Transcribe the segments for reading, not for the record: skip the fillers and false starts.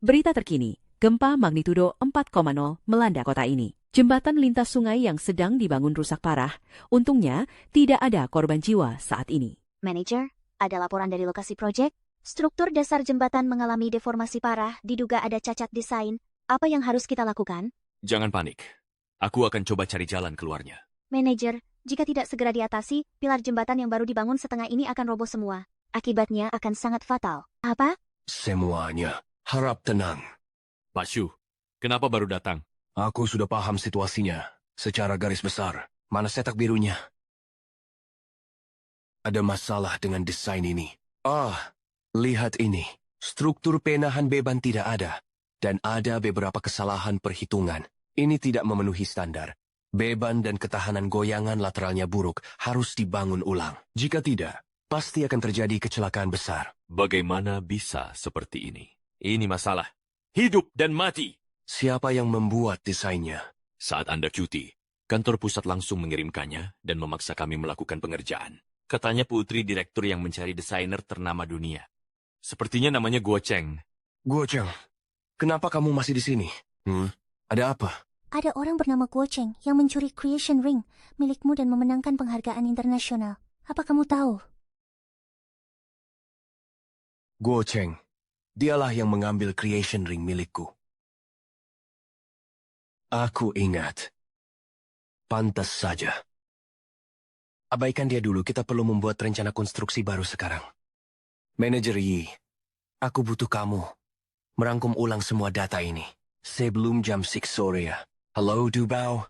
Berita terkini, gempa magnitudo 4,0 melanda kota ini. Jembatan lintas sungai yang sedang dibangun rusak parah. Untungnya, tidak ada korban jiwa saat ini. Manager, ada laporan dari lokasi proyek. Struktur dasar jembatan mengalami deformasi parah, diduga ada cacat desain. Apa yang harus kita lakukan? Jangan panik. Aku akan coba cari jalan keluarnya. Manager, jika tidak segera diatasi, pilar jembatan yang baru dibangun setengah ini akan roboh semua. Akibatnya akan sangat fatal. Apa? Semuanya, harap tenang. Pak Shu, kenapa baru datang? Aku sudah paham situasinya. Secara garis besar, mana setak birunya? Ada masalah dengan desain ini. Lihat ini. Struktur penahan beban tidak ada. Dan ada beberapa kesalahan perhitungan. Ini tidak memenuhi standar. Beban dan ketahanan goyangan lateralnya buruk, harus dibangun ulang. Jika tidak, pasti akan terjadi kecelakaan besar. Bagaimana bisa seperti ini? Ini masalah hidup dan mati. Siapa yang membuat desainnya? Saat Anda cuti, kantor pusat langsung mengirimkannya dan memaksa kami melakukan pengerjaan. Katanya putri direktur yang mencari desainer ternama dunia. Sepertinya namanya Guo Cheng. Guo Cheng, kenapa kamu masih di sini? Ada apa? Ada orang bernama Guo Cheng yang mencuri Creation Ring milikmu dan memenangkan penghargaan internasional. Apa kamu tahu? Guo Cheng, dialah yang mengambil Creation Ring milikku. Aku ingat. Pantas saja. Abaikan dia dulu, kita perlu membuat rencana konstruksi baru sekarang. Manajer Yi, aku butuh kamu merangkum ulang semua data ini sebelum jam 6 sore ya. Halo, Dubao.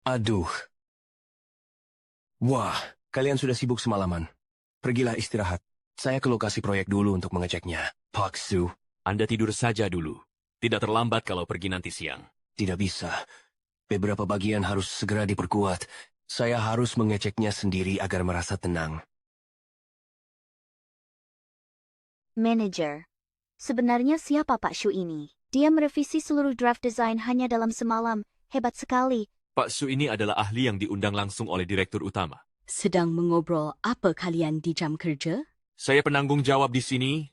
Aduh. Wah, kalian sudah sibuk semalaman. Pergilah istirahat. Saya ke lokasi proyek dulu untuk mengeceknya. Pak Su. Anda tidur saja dulu. Tidak terlambat kalau pergi nanti siang. Tidak bisa. Beberapa bagian harus segera diperkuat. Saya harus mengeceknya sendiri agar merasa tenang. Manager, sebenarnya siapa Pak Shu ini? Dia merevisi seluruh draft desain hanya dalam semalam. Hebat sekali. Pak Su ini adalah ahli yang diundang langsung oleh direktur utama. Sedang mengobrol apa kalian di jam kerja? Saya penanggung jawab di sini.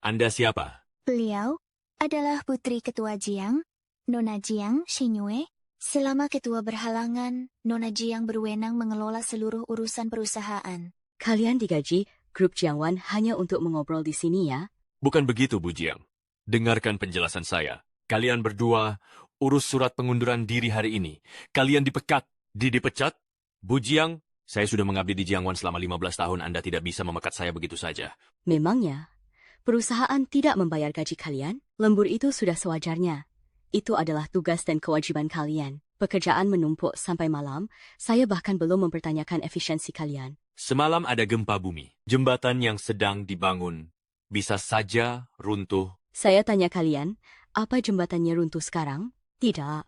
Anda siapa? Beliau adalah putri ketua Jiang, Nona Jiang Xinyue. Selama ketua berhalangan, Nona Jiang berwenang mengelola seluruh urusan perusahaan. Kalian digaji grup Jiangwan hanya untuk mengobrol di sini ya? Bukan begitu, Bu Jiang. Dengarkan penjelasan saya. Kalian berdua urus surat pengunduran diri hari ini. Kalian dipecat. Dipecat? Bu Jiang, saya sudah mengabdi di Jiangwan selama 15 tahun. Anda tidak bisa memecat saya begitu saja. Memangnya, perusahaan tidak membayar gaji kalian? Lembur itu sudah sewajarnya. Itu adalah tugas dan kewajiban kalian. Pekerjaan menumpuk sampai malam, saya bahkan belum mempertanyakan efisiensi kalian. Semalam ada gempa bumi. Jembatan yang sedang dibangun bisa saja runtuh. Saya tanya kalian, apa jembatannya runtuh sekarang? Tidak.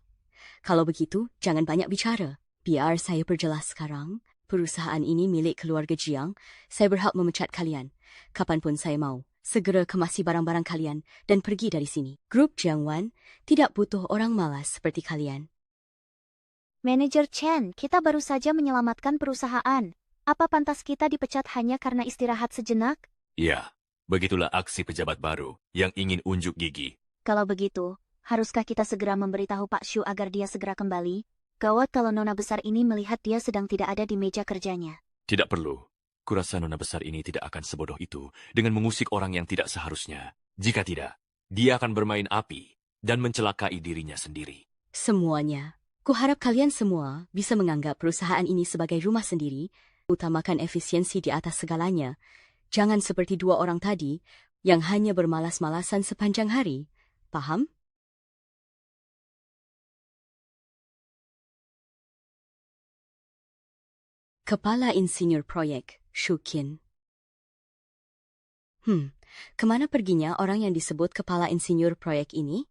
Kalau begitu, jangan banyak bicara. Biar saya perjelas sekarang. Perusahaan ini milik keluarga Jiang. Saya berhak memecat kalian. Kapanpun saya mau. Segera kemasi barang-barang kalian dan pergi dari sini. Grup Jiangwan tidak butuh orang malas seperti kalian. Manager Chen, kita baru saja menyelamatkan perusahaan. Apa pantas kita dipecat hanya karena istirahat sejenak? Ya, begitulah aksi pejabat baru yang ingin unjuk gigi. Kalau begitu, haruskah kita segera memberitahu Pak Shu agar dia segera kembali? Gawat kalau nona besar ini melihat dia sedang tidak ada di meja kerjanya. Tidak perlu. Kurasa nona besar ini tidak akan sebodoh itu dengan mengusik orang yang tidak seharusnya. Jika tidak, dia akan bermain api dan mencelakai dirinya sendiri. Semuanya. Kuharap kalian semua bisa menganggap perusahaan ini sebagai rumah sendiri, utamakan efisiensi di atas segalanya. Jangan seperti dua orang tadi yang hanya bermalas-malasan sepanjang hari. Paham? Kepala Insinyur Proyek, Shu Qin. Kemana perginya orang yang disebut Kepala Insinyur Proyek ini?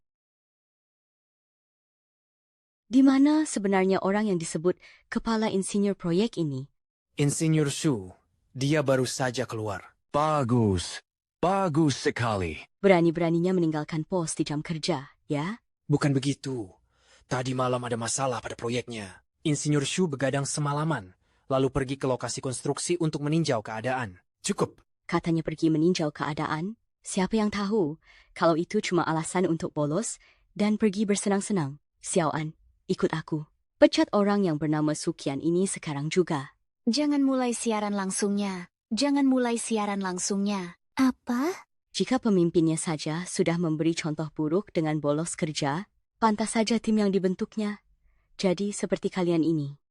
Di mana sebenarnya orang yang disebut Kepala Insinyur Proyek ini? Insinyur Shu, dia baru saja keluar. Bagus. Bagus sekali. Berani-beraninya meninggalkan pos di jam kerja, ya? Bukan begitu. Tadi malam ada masalah pada proyeknya. Insinyur Shu begadang semalaman, lalu pergi ke lokasi konstruksi untuk meninjau keadaan. Cukup. Katanya pergi meninjau keadaan. Siapa yang tahu kalau itu cuma alasan untuk bolos dan pergi bersenang-senang. Xiaoan, ikut aku. Pecat orang yang bernama Sukian ini sekarang juga. Jangan mulai siaran langsungnya. Jangan mulai siaran langsungnya. Apa? Jika pemimpinnya saja sudah memberi contoh buruk dengan bolos kerja, pantas saja tim yang dibentuknya jadi seperti kalian ini.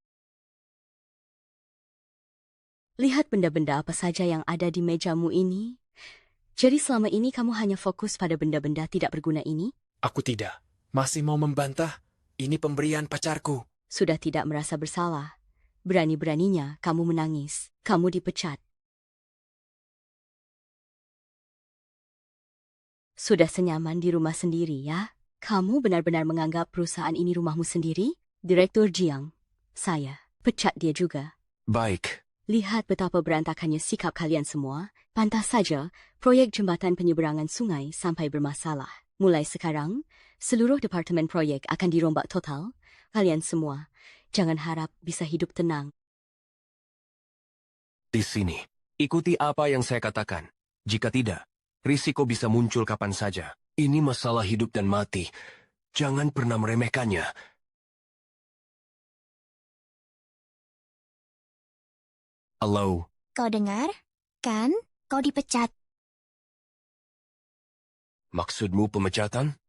Lihat benda-benda apa saja yang ada di mejamu ini. Jadi selama ini kamu hanya fokus pada benda-benda tidak berguna ini? Aku tidak. Masih mau membantah? Ini pemberian pacarku. Sudah tidak merasa bersalah. Berani-beraninya kamu menangis. Kamu dipecat. Sudah senyaman di rumah sendiri, ya? Kamu benar-benar menganggap perusahaan ini rumahmu sendiri? Direktur Jiang, saya pecat dia juga. Baik. Lihat betapa berantakannya sikap kalian semua. Pantas saja proyek jembatan penyeberangan sungai sampai bermasalah. Mulai sekarang, seluruh departemen proyek akan dirombak total. Kalian semua, jangan harap bisa hidup tenang. Di sini, ikuti apa yang saya katakan. Jika tidak, risiko bisa muncul kapan saja. Ini masalah hidup dan mati. Jangan pernah meremehkannya. Halo. Kau dengar? Kan? Kau dipecat. Maksudmu pemecatan?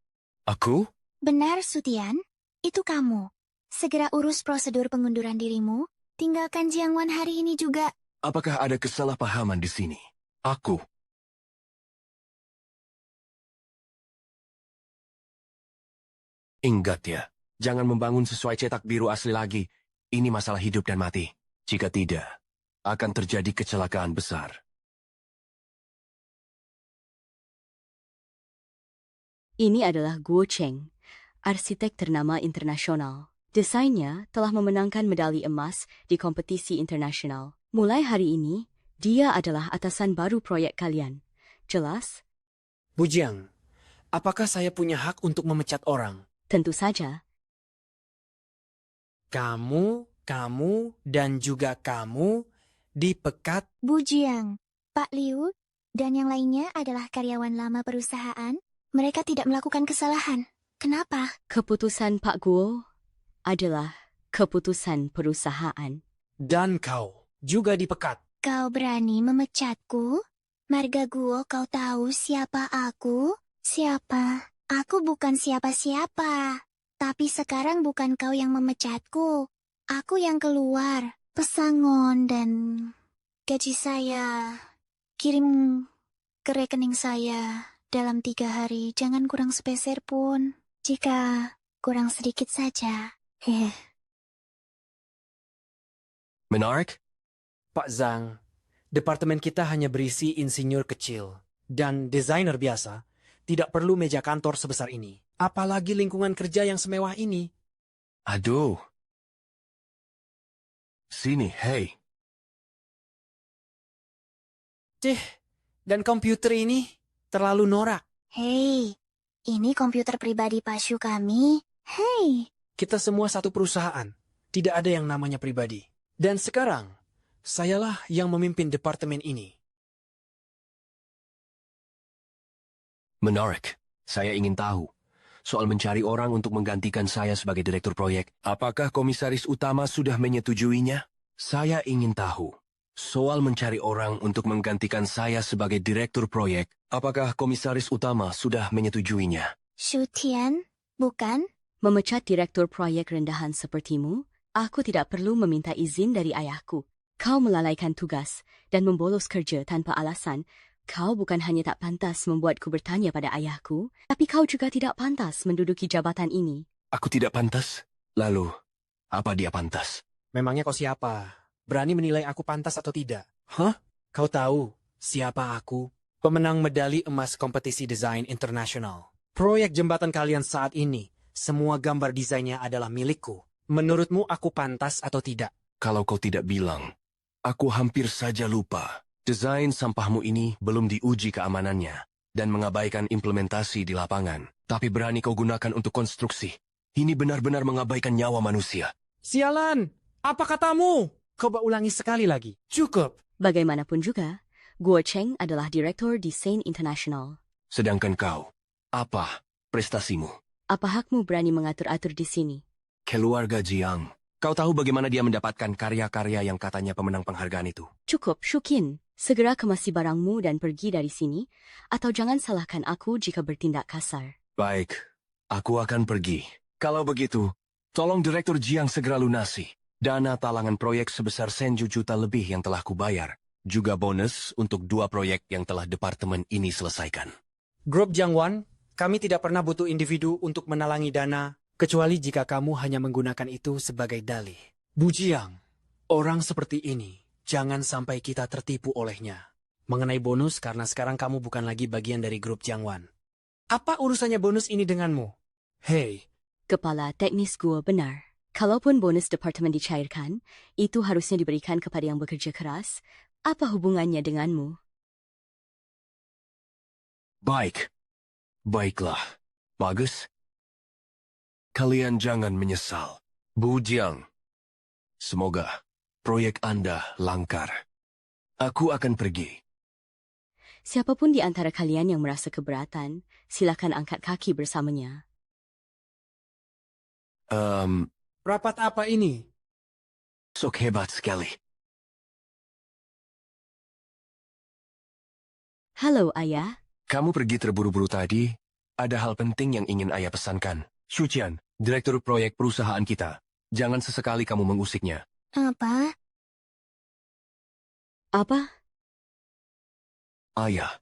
Aku? Benar, Sutian. Itu kamu. Segera urus prosedur pengunduran dirimu. Tinggalkan Jiangwan hari ini juga. Apakah ada kesalahpahaman di sini? Aku. Ingat ya, jangan membangun sesuai cetak biru asli lagi. Ini masalah hidup dan mati. Jika tidak, akan terjadi kecelakaan besar. Ini adalah Guo Cheng, arsitek ternama internasional. Desainnya telah memenangkan medali emas di kompetisi internasional. Mulai hari ini, dia adalah atasan baru proyek kalian. Jelas? Bu Jiang, apakah saya punya hak untuk memecat orang? Tentu saja. Kamu, dan juga kamu dipecat. Bu Jiang, Pak Liu, dan yang lainnya adalah karyawan lama perusahaan. Mereka tidak melakukan kesalahan. Kenapa? Keputusan Pak Guo adalah keputusan perusahaan. Dan kau juga dipecat. Kau berani memecatku? Marga Guo, kau tahu siapa aku? Siapa? Aku bukan siapa-siapa. Tapi sekarang bukan kau yang memecatku. Aku yang keluar. Pesangon dan gaji saya. Kirim ke rekening saya dalam 3 hari. Jangan kurang sepeser pun. Jika kurang sedikit saja. Menarik? Pak Zhang, departemen kita hanya berisi insinyur kecil dan desainer biasa. Tidak perlu meja kantor sebesar ini. Apalagi lingkungan kerja yang semewah ini. Aduh. Sini, hei. Dan komputer ini terlalu norak. Hei, ini komputer pribadi Pak Shu kami. Hei. Kita semua satu perusahaan. Tidak ada yang namanya pribadi. Dan sekarang, sayalah yang memimpin departemen ini. Menarik. Saya ingin tahu. Soal mencari orang untuk menggantikan saya sebagai direktur proyek. Apakah komisaris utama sudah menyetujuinya? Saya ingin tahu. Soal mencari orang untuk menggantikan saya sebagai direktur proyek. Apakah komisaris utama sudah menyetujuinya? Shu Tian, bukan? Memecat direktur proyek rendahan sepertimu, aku tidak perlu meminta izin dari ayahku. Kau melalaikan tugas dan membolos kerja tanpa alasan. Kau bukan hanya tak pantas membuatku bertanya pada ayahku, tapi kau juga tidak pantas menduduki jabatan ini. Aku tidak pantas? Lalu, apa dia pantas? Memangnya kau siapa? Berani menilai aku pantas atau tidak? Hah? Kau tahu siapa aku? Pemenang medali emas kompetisi desain internasional. Proyek jembatan kalian saat ini, semua gambar desainnya adalah milikku. Menurutmu aku pantas atau tidak? Kalau kau tidak bilang, aku hampir saja lupa. Desain sampahmu ini belum diuji keamanannya dan mengabaikan implementasi di lapangan. Tapi berani kau gunakan untuk konstruksi. Ini benar-benar mengabaikan nyawa manusia. Sialan! Apa katamu? Coba ulangi sekali lagi. Cukup. Bagaimanapun juga, Guo Cheng adalah Direktur Desain Internasional. Sedangkan kau, apa prestasimu? Apa hakmu berani mengatur-atur di sini? Keluarga Jiang. Kau tahu bagaimana dia mendapatkan karya-karya yang katanya pemenang penghargaan itu? Cukup, Shukin. Segera kemasi barangmu dan pergi dari sini, atau jangan salahkan aku jika bertindak kasar. Baik, aku akan pergi. Kalau begitu, tolong Direktur Jiang segera lunasi dana talangan proyek sebesar 100 juta lebih yang telah kubayar. Juga bonus untuk 2 proyek yang telah departemen ini selesaikan. Grup Jiangwan, kami tidak pernah butuh individu untuk menalangi dana, kecuali jika kamu hanya menggunakan itu sebagai dalih. Bu Jiang, orang seperti ini, jangan sampai kita tertipu olehnya. Mengenai bonus, karena sekarang kamu bukan lagi bagian dari grup Jiangwan. Apa urusannya bonus ini denganmu? Hei, Kepala teknis Guo benar. Kalaupun bonus departemen dicairkan, itu harusnya diberikan kepada yang bekerja keras. Apa hubungannya denganmu? Baik. Baiklah. Bagus. Kalian jangan menyesal. Bu Jiang. Semoga proyek Anda langkar. Aku akan pergi. Siapapun di antara kalian yang merasa keberatan, silakan angkat kaki bersamanya. rapat apa ini? Sok hebat sekali. Halo, Ayah. Kamu pergi terburu-buru tadi. Ada hal penting yang ingin Ayah pesankan. Shuqian, Direktur Proyek perusahaan kita. Jangan sesekali kamu mengusiknya. Apa? Apa? Ayah,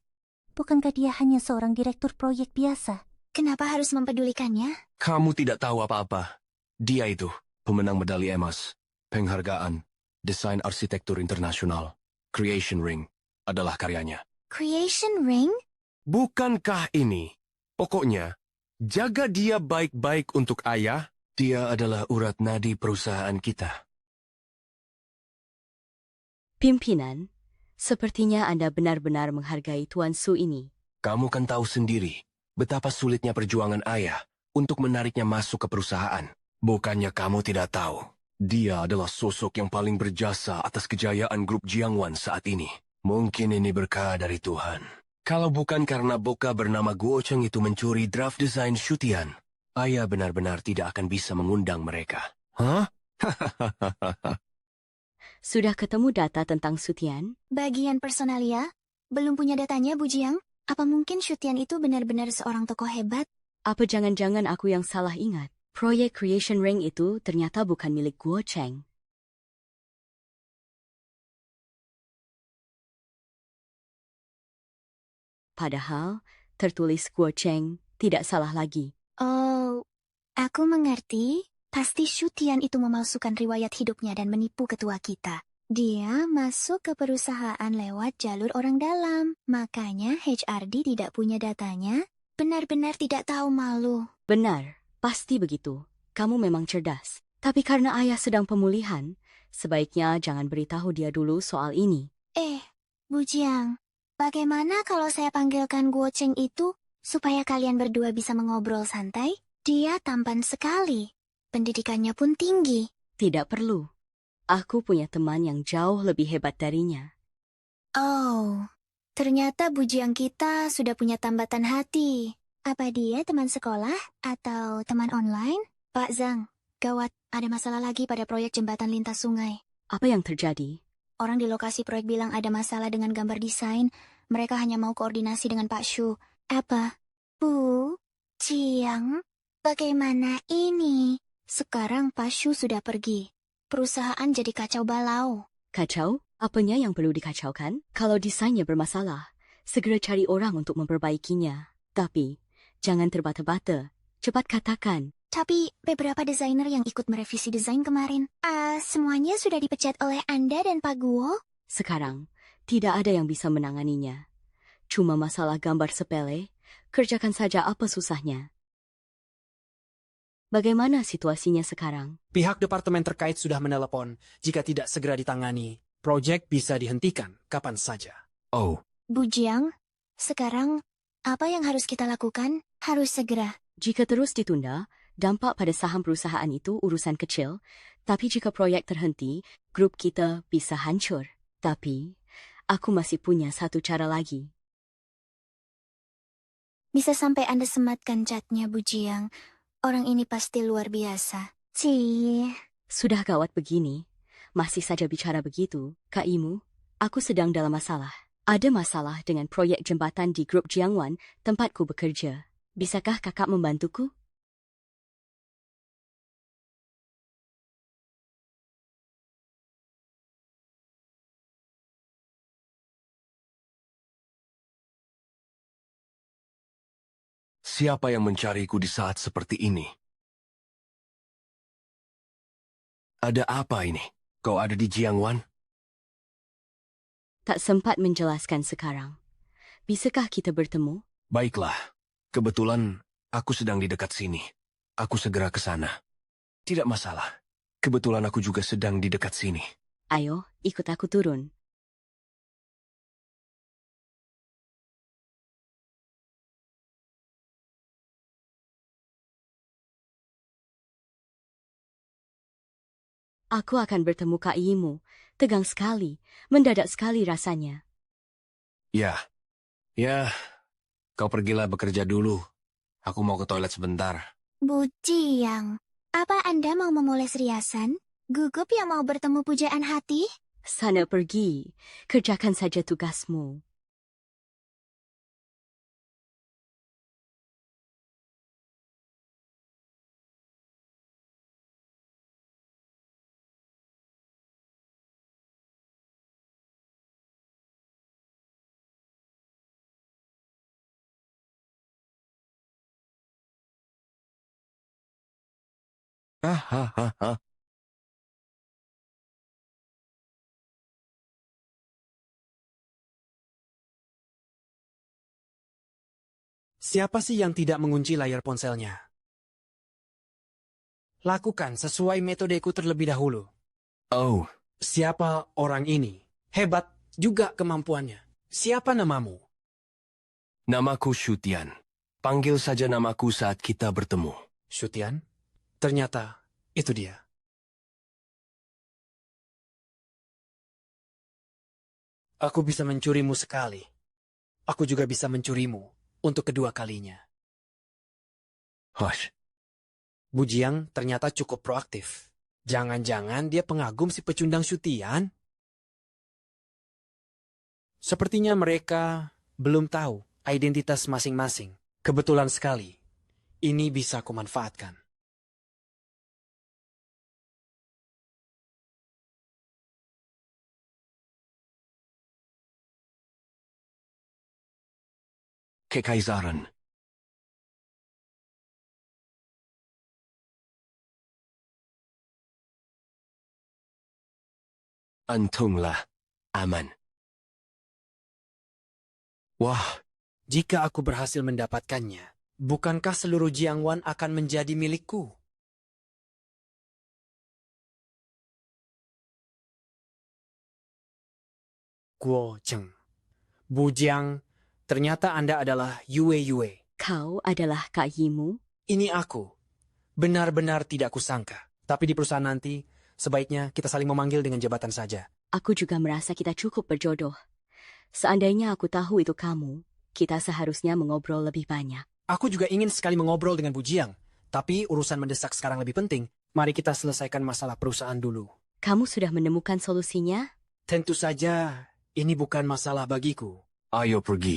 Bukankah dia hanya seorang direktur proyek biasa? Kenapa harus mempedulikannya? kamu tidak tahu apa-apa. Dia itu pemenang medali emas, penghargaan, desain arsitektur internasional, Creation Ring adalah karyanya. Creation Ring? Bukankah ini? Pokoknya, jaga dia baik-baik untuk Ayah. Dia adalah urat nadi perusahaan kita. Pimpinan, sepertinya Anda benar-benar menghargai Tuan Su ini. Kamu kan tahu sendiri betapa sulitnya perjuangan Ayah untuk menariknya masuk ke perusahaan. Bukannya kamu tidak tahu, dia adalah sosok yang paling berjasa atas kejayaan grup Jiangwan saat ini. Mungkin ini berkah dari Tuhan. Kalau bukan karena Boka bernama Guo Cheng itu mencuri draft desain Shutian, Ayah benar-benar tidak akan bisa mengundang mereka. Hah? Sudah ketemu data tentang Sutian? Bagian personalia? Belum punya datanya, Bu Jiang? Apa mungkin Shutian itu benar-benar seorang tokoh hebat? Apa jangan-jangan aku yang salah ingat? Proyek Creation Ring itu ternyata bukan milik Guo Cheng. Padahal, tertulis Guo Cheng tidak salah lagi. Oh, aku mengerti. Pasti Shutian itu memalsukan riwayat hidupnya dan menipu ketua kita. Dia masuk ke perusahaan lewat jalur orang dalam. Makanya HRD tidak punya datanya. Benar-benar tidak tahu malu. Benar, pasti begitu. Kamu memang cerdas. Tapi karena Ayah sedang pemulihan, sebaiknya jangan beritahu dia dulu soal ini. Bu Jiang, bagaimana kalau saya panggilkan Guo Cheng itu supaya kalian berdua bisa mengobrol santai? Dia tampan sekali. Pendidikannya pun tinggi. Tidak perlu. Aku punya teman yang jauh lebih hebat darinya. Oh, ternyata Bu Jiang kita sudah punya tambatan hati. Apa dia teman sekolah atau teman online? Pak Zhang, gawat, ada masalah lagi pada proyek jembatan lintas sungai. Apa yang terjadi? Orang di lokasi proyek bilang ada masalah dengan gambar desain. Mereka hanya mau koordinasi dengan Pak Shu. Apa? Bu Jiang, bagaimana ini? Sekarang Pak Shu sudah pergi. Perusahaan jadi kacau balau. Kacau? Apanya yang perlu dikacaukan? Kalau desainnya bermasalah, segera cari orang untuk memperbaikinya. Tapi, jangan terbata-bata. Cepat katakan. Tapi beberapa desainer yang ikut merevisi desain kemarin, semuanya sudah dipecat oleh Anda dan Pak Guo? Sekarang, tidak ada yang bisa menanganinya. Cuma masalah gambar sepele, kerjakan saja apa susahnya. Bagaimana situasinya sekarang? Pihak departemen terkait sudah menelepon. Jika tidak segera ditangani, proyek bisa dihentikan kapan saja. Oh, Bu Jiang, sekarang apa yang harus kita lakukan? Harus segera. Jika terus ditunda, Dampak pada saham perusahaan itu urusan kecil, tapi jika proyek terhenti, grup kita bisa hancur. Tapi, aku masih punya satu cara lagi. Bisa sampai Anda sematkan catnya, Bu Jiang. Orang ini pasti luar biasa. Cih. Sudah gawat begini, masih saja bicara begitu, Kak Imu. Aku sedang dalam masalah. Ada masalah dengan proyek jembatan di grup Jiangwan, tempatku bekerja. Bisakah kakak membantuku? Siapa yang mencariku di saat seperti ini? Ada apa ini? Kau ada di Jiangwan? Tak sempat menjelaskan sekarang. Bisakah kita bertemu? Baiklah. Kebetulan aku sedang di dekat sini. Aku segera ke sana. Tidak masalah. Kebetulan aku juga sedang di dekat sini. Ayo, ikut aku turun. Aku akan bertemu Kak Imu. Tegang sekali, mendadak sekali rasanya. Ya. Kau pergilah bekerja dulu. Aku mau ke toilet sebentar. Bu Jiang, apa Anda mau memoles riasan? Gugup yang mau bertemu pujaan hati? Sana pergi, kerjakan saja tugasmu. Hahaha. Siapa sih yang tidak mengunci layar ponselnya? Lakukan sesuai metodeku terlebih dahulu. Oh, Siapa orang ini? Hebat juga kemampuannya. Siapa namamu? namaku Shutian. Panggil saja namaku saat kita bertemu. Shutian? Ternyata itu dia. Aku bisa mencurimu sekali. Aku juga bisa mencurimu untuk kedua kalinya. Hush. Bu Jiang ternyata cukup proaktif. Jangan-jangan dia pengagum si pecundang Shutian? Sepertinya mereka belum tahu identitas masing-masing. Kebetulan sekali, ini bisa kumanfaatkan. Kekaisaran. Untunglah. Aman. Wah, Jika aku berhasil mendapatkannya, bukankah seluruh Jiangwan akan menjadi milikku? Guo Cheng. Bu Jiang, ternyata Anda adalah Yue Yue. Kau adalah Kak Imu? Ini aku. Benar-benar tidak kusangka. Tapi di perusahaan nanti, sebaiknya kita saling memanggil dengan jabatan saja. Aku juga merasa kita cukup berjodoh. Seandainya aku tahu itu kamu, kita seharusnya mengobrol lebih banyak. Aku juga ingin sekali mengobrol dengan Bu Jiang. Tapi urusan mendesak sekarang lebih penting. Mari kita selesaikan masalah perusahaan dulu. Kamu sudah menemukan solusinya? Tentu saja, ini bukan masalah bagiku. ayo pergi.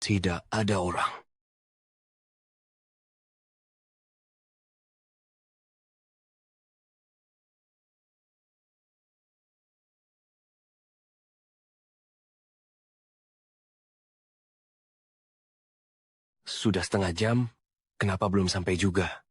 Tidak ada orang. Sudah setengah jam, kenapa belum sampai juga?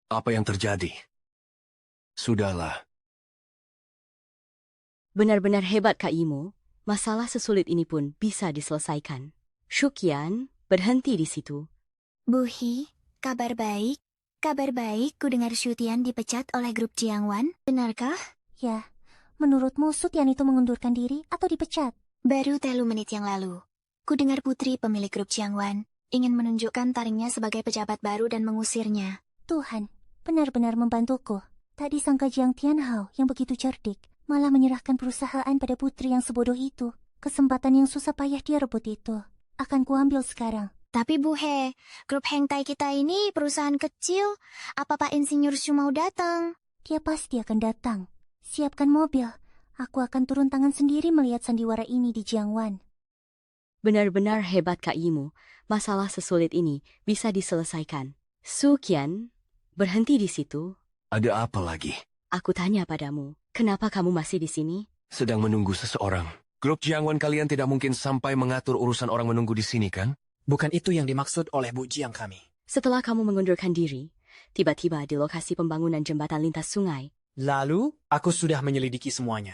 Apa yang terjadi? Sudahlah, Benar-benar hebat Kak Imo. Masalah sesulit ini pun bisa diselesaikan. Shuqian, berhenti di situ. Buhi, kabar baik. Kabar baik, ku dengar Shutian dipecat oleh grup Jiangwan. Benarkah? Ya, menurutmu Sutian itu mengundurkan diri atau dipecat? Baru 3 menit yang lalu, ku dengar putri pemilik grup Jiangwan ingin menunjukkan taringnya sebagai pejabat baru dan mengusirnya. Tuhan, benar-benar membantuku. Tak disangka Jiang Tianhao yang begitu cerdik, malah menyerahkan perusahaan pada putri yang sebodoh itu. Kesempatan yang susah payah dia rebut itu akan kuambil sekarang. Tapi Bu He, grup Hengtai kita ini perusahaan kecil. Apa Pak Insinyur Shu mau datang? Dia pasti akan datang. Siapkan mobil. Aku akan turun tangan sendiri melihat sandiwara ini di Jiangwan. Benar-benar hebat Kak Imo. Masalah sesulit ini bisa diselesaikan. Shuqian, berhenti di situ. Ada apa lagi? Aku tanya padamu, kenapa kamu masih di sini? Sedang menunggu seseorang. Grup Jiangwan kalian tidak mungkin sampai mengatur urusan orang menunggu di sini, kan? Bukan itu yang dimaksud oleh Bu Jiang kami. Setelah kamu mengundurkan diri, tiba-tiba di lokasi pembangunan jembatan lintas sungai. Lalu, aku sudah menyelidiki semuanya.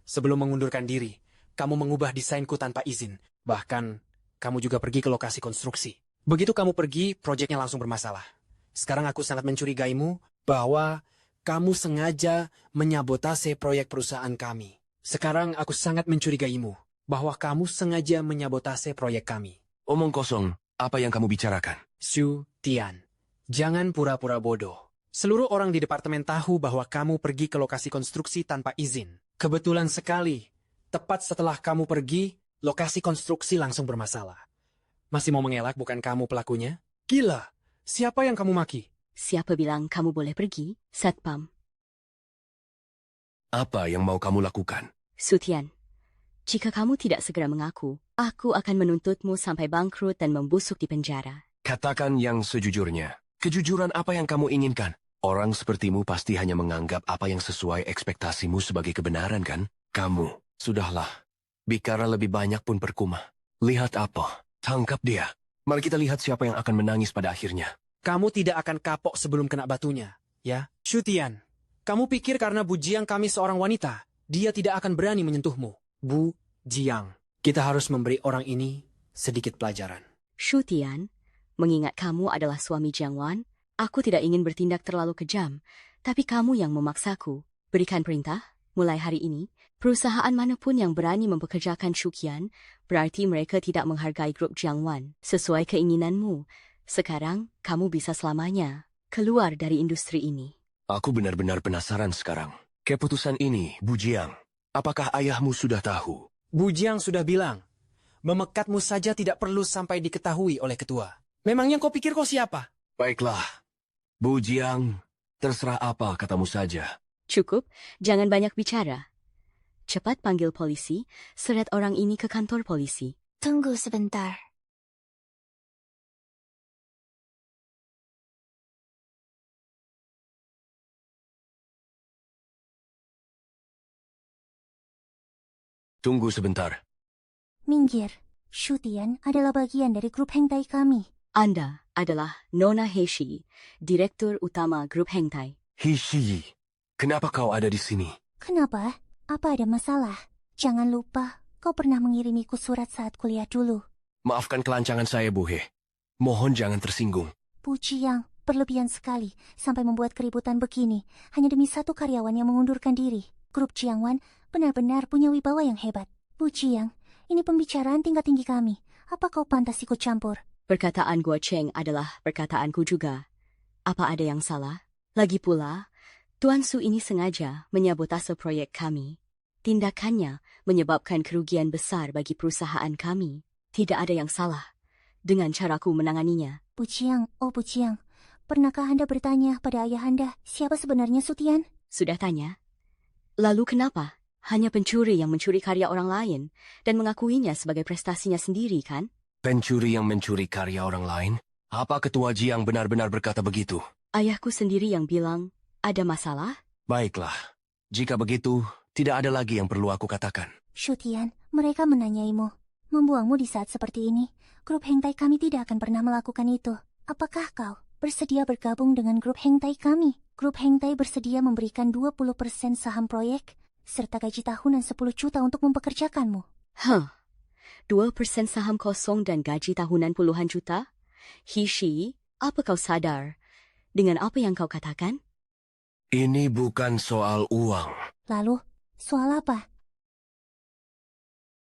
Sebelum mengundurkan diri, kamu mengubah desainku tanpa izin. Bahkan, kamu juga pergi ke lokasi konstruksi. Begitu kamu pergi, proyeknya langsung bermasalah. Sekarang aku sangat mencurigaimu bahwa kamu sengaja menyabotase proyek perusahaan kami. Sekarang aku sangat mencurigaimu bahwa kamu sengaja menyabotase proyek kami. Omong kosong, apa yang kamu bicarakan? Shu Tian, jangan pura-pura bodoh. Seluruh orang di departemen tahu bahwa kamu pergi ke lokasi konstruksi tanpa izin. Kebetulan sekali, tepat setelah kamu pergi, lokasi konstruksi langsung bermasalah. Masih mau mengelak bukan kamu pelakunya? Gila, siapa yang kamu maki? Siapa bilang kamu boleh pergi? Satpam. Apa yang mau kamu lakukan? Sutian, jika kamu tidak segera mengaku, aku akan menuntutmu sampai bangkrut dan membusuk di penjara. Katakan yang sejujurnya. Kejujuran apa yang kamu inginkan? Orang sepertimu pasti hanya menganggap apa yang sesuai ekspektasimu sebagai kebenaran, kan? Kamu, sudahlah. Bicara lebih banyak pun percuma. Lihat apa? Tangkap dia. Mari kita lihat siapa yang akan menangis pada akhirnya. Kamu tidak akan kapok sebelum kena batunya, ya? Shu Tian, kamu pikir karena Bu Jiang kami seorang wanita, dia tidak akan berani menyentuhmu? Bu Jiang, kita harus memberi orang ini sedikit pelajaran. Shutian, mengingat kamu adalah suami Jiangwan, aku tidak ingin bertindak terlalu kejam, tapi kamu yang memaksaku. Berikan perintah, mulai hari ini, perusahaan manapun yang berani mempekerjakan Shuqian, berarti mereka tidak menghargai grup Jiangwan. Sesuai keinginanmu, sekarang kamu bisa selamanya keluar dari industri ini. Aku benar-benar penasaran sekarang. Keputusan ini, Bu Jiang, apakah ayahmu sudah tahu? Bu Jiang sudah bilang, memekatmu saja tidak perlu sampai diketahui oleh ketua. Memangnya kau pikir kau siapa? Baiklah, Bu Jiang, terserah apa katamu saja. Cukup, jangan banyak bicara. Cepat panggil polisi, seret orang ini ke kantor polisi. Tunggu sebentar. Tunggu sebentar. Minggir. Shutian adalah bagian dari grup Hengtai kami. Anda adalah Nona Heishi, Direktur Utama Grup Hengtai. Hishi, kenapa kau ada di sini? Kenapa? Apa ada masalah? Jangan lupa, kau pernah mengirimiku surat saat kuliah dulu. Maafkan kelancangan saya, Bu He. Mohon jangan tersinggung. Bu Jiang, berlebihan sekali sampai membuat keributan begini hanya demi satu karyawan yang mengundurkan diri. Grup Jiangwan benar-benar punya wibawa yang hebat. Bu Jiang, ini pembicaraan tingkat tinggi kami. Apa kau pantas ikut campur? Perkataan Guo Cheng adalah perkataanku juga. Apa ada yang salah? Lagi pula, Tuan Su ini sengaja menyabotase proyek kami. Tindakannya menyebabkan kerugian besar bagi perusahaan kami. Tidak ada yang salah dengan caraku menanganinya. Bu Jiang, oh Bu Jiang, pernahkah Anda bertanya pada ayah Anda siapa sebenarnya Sutian? Sudah tanya? Lalu kenapa? Hanya pencuri yang mencuri karya orang lain dan mengakuinya sebagai prestasinya sendiri, kan? Pencuri yang mencuri karya orang lain? Apa Ketua Jiang benar-benar berkata begitu? Ayahku sendiri yang bilang, ada masalah? Baiklah, jika begitu, tidak ada lagi yang perlu aku katakan. Shutian, mereka menanyaimu. Membuangmu di saat seperti ini, grup Hengtai kami tidak akan pernah melakukan itu. Apakah kau bersedia bergabung dengan grup Hengtai kami? Grup Hengtai bersedia memberikan 20% saham proyek serta gaji tahunan 10 juta untuk mempekerjakanmu. 2% saham kosong dan gaji tahunan puluhan juta? Hishi, apa kau sadar dengan apa yang kau katakan? Ini bukan soal uang. Lalu, soal apa?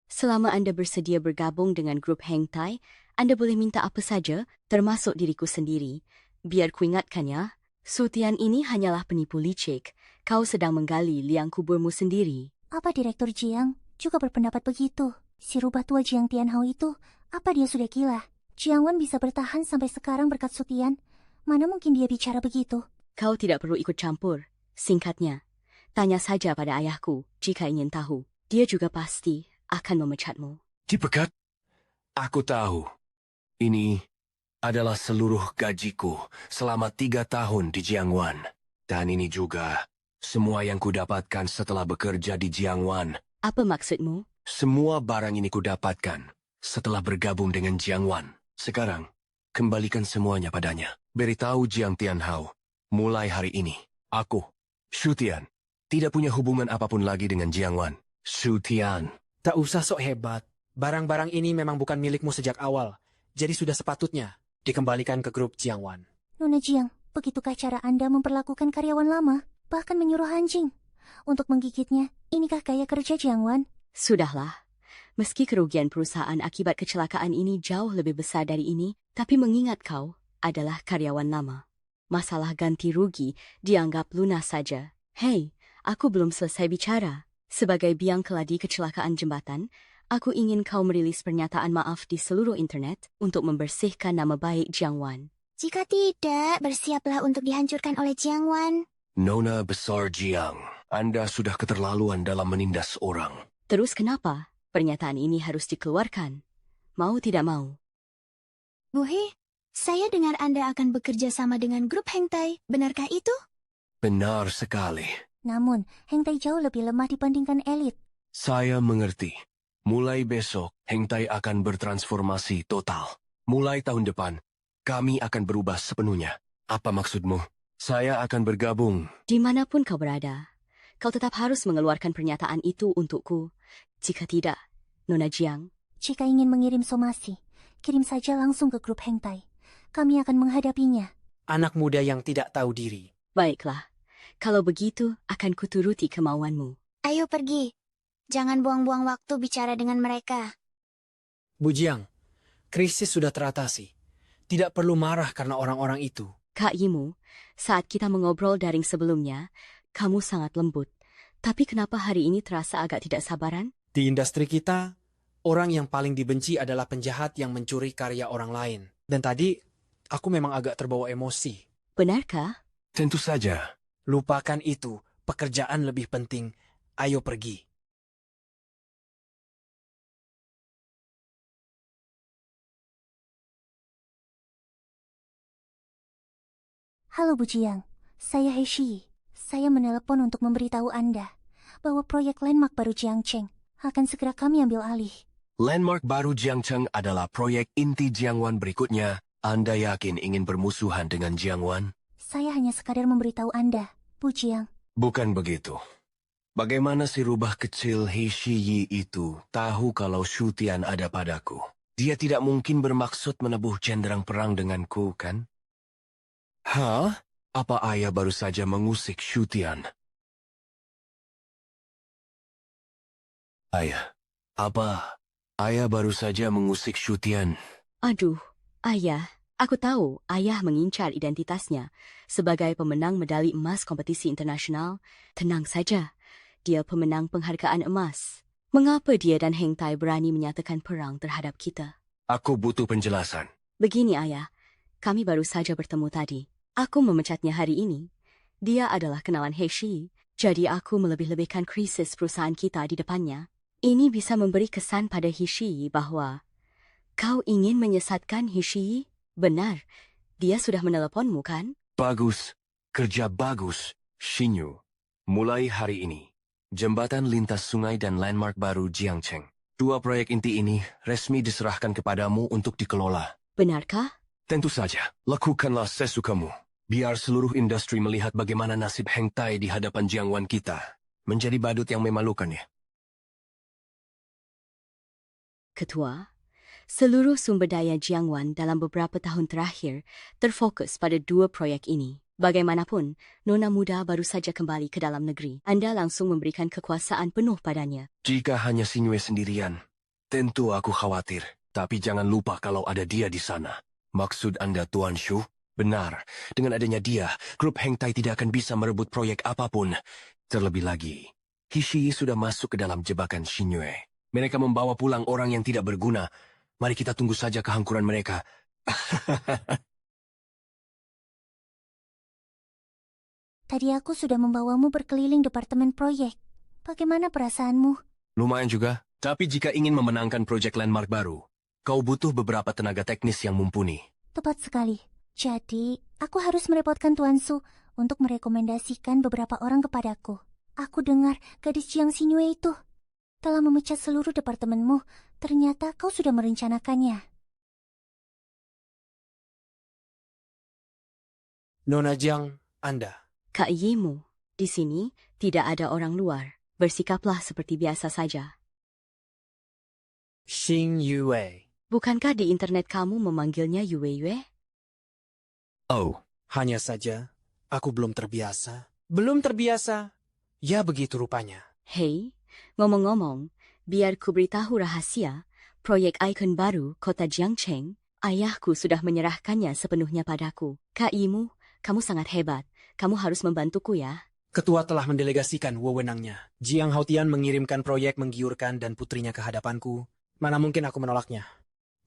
Selama Anda bersedia bergabung dengan grup Heng Tai, Anda boleh minta apa saja, termasuk diriku sendiri. Biar ku ingatkan ya, Sutian ini hanyalah penipu licik. Kau sedang menggali liang kuburmu sendiri. Apa Direktur Jiang juga berpendapat begitu? Si rubah tua Jiang Tianhao itu, apa dia sudah gila? Jiang Wan bisa bertahan sampai sekarang berkat Sutian. Mana mungkin dia bicara begitu? Kau tidak perlu ikut campur. Singkatnya, tanya saja pada ayahku jika ingin tahu. Dia juga pasti akan memecatmu. Dipecat? Aku tahu. Ini adalah seluruh gajiku selama 3 tahun di Jiangwan. Dan ini juga semua yang kudapatkan setelah bekerja di Jiangwan. Apa maksudmu? Semua barang ini kudapatkan setelah bergabung dengan Jiangwan. Sekarang, kembalikan semuanya padanya. Beritahu Jiang Tianhao, mulai hari ini, aku, Shu Tian, tidak punya hubungan apapun lagi dengan Jiangwan. Shu Tian. Tak usah sok hebat. Barang-barang ini memang bukan milikmu sejak awal. Jadi sudah sepatutnya dikembalikan ke grup Jiangwan. Nona Jiang, begitukah cara Anda memperlakukan karyawan lama? Bahkan menyuruh anjing untuk menggigitnya. Inikah gaya kerja Jiangwan? Sudahlah. Meski kerugian perusahaan akibat kecelakaan ini jauh lebih besar dari ini, tapi mengingat kau adalah karyawan lama. Masalah ganti rugi dianggap lunas saja. Hei, aku belum selesai bicara. Sebagai biang keladi kecelakaan jembatan, aku ingin kau merilis pernyataan maaf di seluruh internet untuk membersihkan nama baik Jiangwan. Jika tidak, bersiaplah untuk dihancurkan oleh Jiangwan. Nona besar Jiang, Anda sudah keterlaluan dalam menindas orang. Terus kenapa pernyataan ini harus dikeluarkan? Mau tidak mau? Bu He, saya dengar Anda akan bekerja sama dengan grup Heng Tai. Benarkah itu? Benar sekali. Namun, Heng Tai jauh lebih lemah dibandingkan elit. Saya mengerti. Mulai besok, Heng Tai akan bertransformasi total. Mulai tahun depan, kami akan berubah sepenuhnya. Apa maksudmu? Saya akan bergabung. Dimanapun kau berada, kau tetap harus mengeluarkan pernyataan itu untukku. Jika tidak, Nona Jiang. Jika ingin mengirim somasi, kirim saja langsung ke grup Heng Tai. Kami akan menghadapinya. Anak muda yang tidak tahu diri. Baiklah, kalau begitu akan kuturuti kemauanmu. Ayo pergi. Jangan buang-buang waktu bicara dengan mereka. Bu Jiang, krisis sudah teratasi. Tidak perlu marah karena orang-orang itu. Kak Yimu, saat kita mengobrol daring sebelumnya, kamu sangat lembut. Tapi kenapa hari ini terasa agak tidak sabaran? Di industri kita, orang yang paling dibenci adalah penjahat yang mencuri karya orang lain. Dan tadi, aku memang agak terbawa emosi. Benarkah? Tentu saja. Lupakan itu, pekerjaan lebih penting. Ayo pergi. Halo Bu Jiang, saya Heishi. Saya menelepon untuk memberitahu Anda bahwa proyek landmark baru Jiangcheng akan segera kami ambil alih. Landmark baru Jiangcheng adalah proyek inti Jiangwan berikutnya. Anda yakin ingin bermusuhan dengan Jiangwan? Saya hanya sekadar memberitahu Anda, Bu Jiang. Bukan begitu. Bagaimana si rubah kecil Heishi Yi itu tahu kalau Shu Tian ada padaku? Dia tidak mungkin bermaksud menebuh cenderang perang denganku, kan? Hah? Apa ayah baru saja mengusik Shu Tian? Ayah, apa? Ayah baru saja mengusik Shu Tian. Aduh, ayah. Aku tahu ayah mengincar identitasnya sebagai pemenang medali emas kompetisi internasional. Tenang saja, dia pemenang penghargaan emas. Mengapa dia dan Heng Tai berani menyatakan perang terhadap kita? Aku butuh penjelasan. Begini ayah, kami baru saja bertemu tadi. Aku memecatnya hari ini. Dia adalah kenalan Heishi, jadi aku melebih-lebihkan krisis perusahaan kita di depannya. Ini bisa memberi kesan pada Heishi bahwa kau ingin menyesatkan Heishi. Benar, dia sudah meneleponmu, kan? Bagus, kerja bagus, Shinyu. Mulai hari ini, jembatan lintas sungai dan landmark baru Jiangcheng. 2 proyek inti ini resmi diserahkan kepadamu untuk dikelola. Benarkah? Tentu saja, lakukanlah sesukamu. Biar seluruh industri melihat bagaimana nasib Heng Tai di hadapan Jiangwan kita. Menjadi badut yang memalukan ya. Ketua, seluruh sumber daya Jiangwan dalam beberapa tahun terakhir terfokus pada 2 proyek ini. Bagaimanapun, Nona muda baru saja kembali ke dalam negeri. Anda langsung memberikan kekuasaan penuh padanya. Jika hanya Xingyue sendirian, tentu aku khawatir. Tapi jangan lupa kalau ada dia di sana. Maksud Anda Tuan Shu? Benar, dengan adanya dia, grup Heng Tai tidak akan bisa merebut proyek apapun. Terlebih lagi, Hishi sudah masuk ke dalam jebakan Xingyue. Mereka membawa pulang orang yang tidak berguna. Mari kita tunggu saja kehancuran mereka. Tadi aku sudah membawamu berkeliling departemen proyek. Bagaimana perasaanmu? Lumayan juga, tapi jika ingin memenangkan proyek landmark baru, kau butuh beberapa tenaga teknis yang mumpuni. Tepat sekali. Jadi, aku harus merepotkan Tuan Su untuk merekomendasikan beberapa orang kepadaku. Aku dengar gadis Jiang Xingyue itu telah memecat seluruh departemenmu. Ternyata kau sudah merencanakannya. Nona Jiang, Anda. Kak Yimu, di sini tidak ada orang luar. Bersikaplah seperti biasa saja. Xingyue. Bukankah di internet kamu memanggilnya Yue? Oh, Hanya saja, aku belum terbiasa. Belum terbiasa? Ya begitu rupanya. Hei, ngomong-ngomong, biar ku beritahu rahasia, proyek ikon baru kota Jiangcheng, ayahku sudah menyerahkannya sepenuhnya padaku. Kak Yimu, kamu sangat hebat. Kamu harus membantuku ya. Ketua telah mendelegasikan wewenangnya. Jiang Haotian mengirimkan proyek menggiurkan dan putrinya ke hadapanku. Mana mungkin aku menolaknya?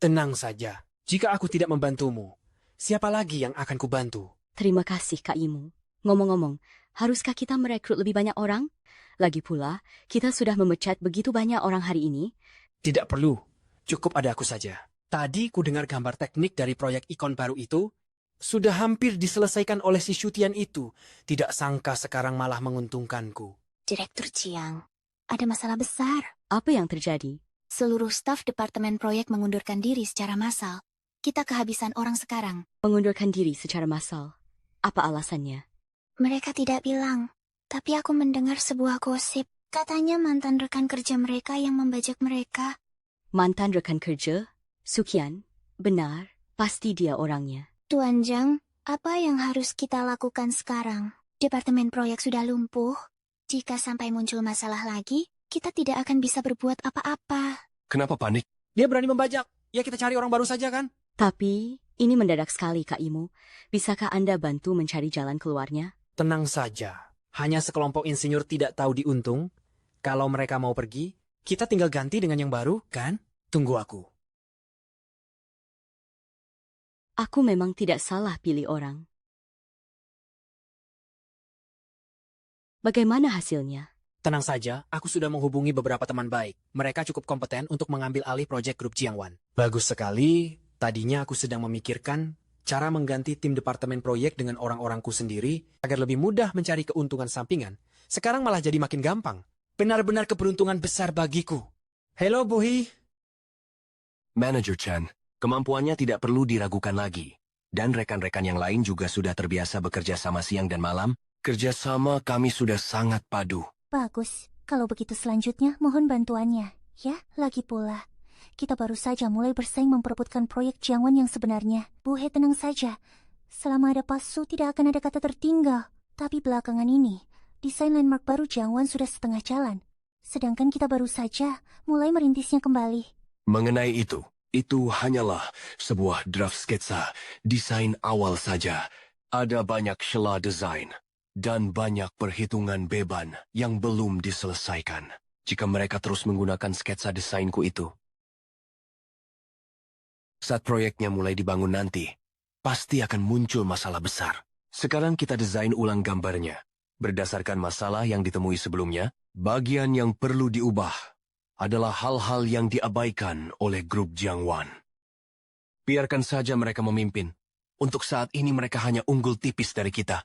Tenang saja. Jika aku tidak membantumu, siapa lagi yang akan kubantu? Terima kasih Kak Yimu. Ngomong-ngomong, haruskah kita merekrut lebih banyak orang? Lagi pula, kita sudah memecat begitu banyak orang hari ini. Tidak perlu. Cukup ada aku saja. Tadi ku dengar gambar teknik dari proyek ikon baru itu. Sudah hampir diselesaikan oleh si Shutian itu. Tidak sangka sekarang malah menguntungkanku. Direktur Jiang, ada masalah besar. Apa yang terjadi? Seluruh staf departemen proyek mengundurkan diri secara massal. Kita kehabisan orang sekarang. Mengundurkan diri secara massal. Apa alasannya? Mereka tidak bilang, tapi aku mendengar sebuah gosip. Katanya mantan rekan kerja mereka yang membajak mereka. Mantan rekan kerja? Sukian? Benar, pasti dia orangnya. Tuan Jiang, apa yang harus kita lakukan sekarang? Departemen proyek sudah lumpuh. Jika sampai muncul masalah lagi, kita tidak akan bisa berbuat apa-apa. kenapa panik? Dia berani membajak. Ya kita cari orang baru saja kan? Tapi, ini mendadak sekali Kak Imu. Bisakah Anda bantu mencari jalan keluarnya? Tenang saja. Hanya sekelompok insinyur tidak tahu diuntung. Kalau mereka mau pergi, kita tinggal ganti dengan yang baru, kan? Tunggu aku. Aku memang tidak salah pilih orang. Bagaimana hasilnya? Tenang saja, aku sudah menghubungi beberapa teman baik. Mereka cukup kompeten untuk mengambil alih proyek grup Jiangwan. Bagus sekali. Tadinya aku sedang memikirkan cara mengganti tim departemen proyek dengan orang-orangku sendiri agar lebih mudah mencari keuntungan sampingan. Sekarang malah jadi makin gampang. Benar-benar keberuntungan besar bagiku. Halo, Buhi. Manager Chan, kemampuannya tidak perlu diragukan lagi. Dan rekan-rekan yang lain juga sudah terbiasa bekerja sama siang dan malam. Kerjasama kami sudah sangat padu. Bagus. Kalau begitu selanjutnya, mohon bantuannya. Ya, lagi pula. Kita baru saja mulai bersaing memperebutkan proyek Jiangwan yang sebenarnya. Bu He, tenang saja. Selama ada Pasu, tidak akan ada kata tertinggal. Tapi belakangan ini, desain landmark baru Jiangwan sudah setengah jalan. Sedangkan kita baru saja mulai merintisnya kembali. Mengenai itu hanyalah sebuah draft sketsa, desain awal saja. Ada banyak celah desain dan banyak perhitungan beban yang belum diselesaikan. Jika mereka terus menggunakan sketsa desainku itu, saat proyeknya mulai dibangun nanti, pasti akan muncul masalah besar. Sekarang kita desain ulang gambarnya. Berdasarkan masalah yang ditemui sebelumnya, bagian yang perlu diubah adalah hal-hal yang diabaikan oleh grup Jiangwan. Biarkan saja mereka memimpin. Untuk saat ini mereka hanya unggul tipis dari kita.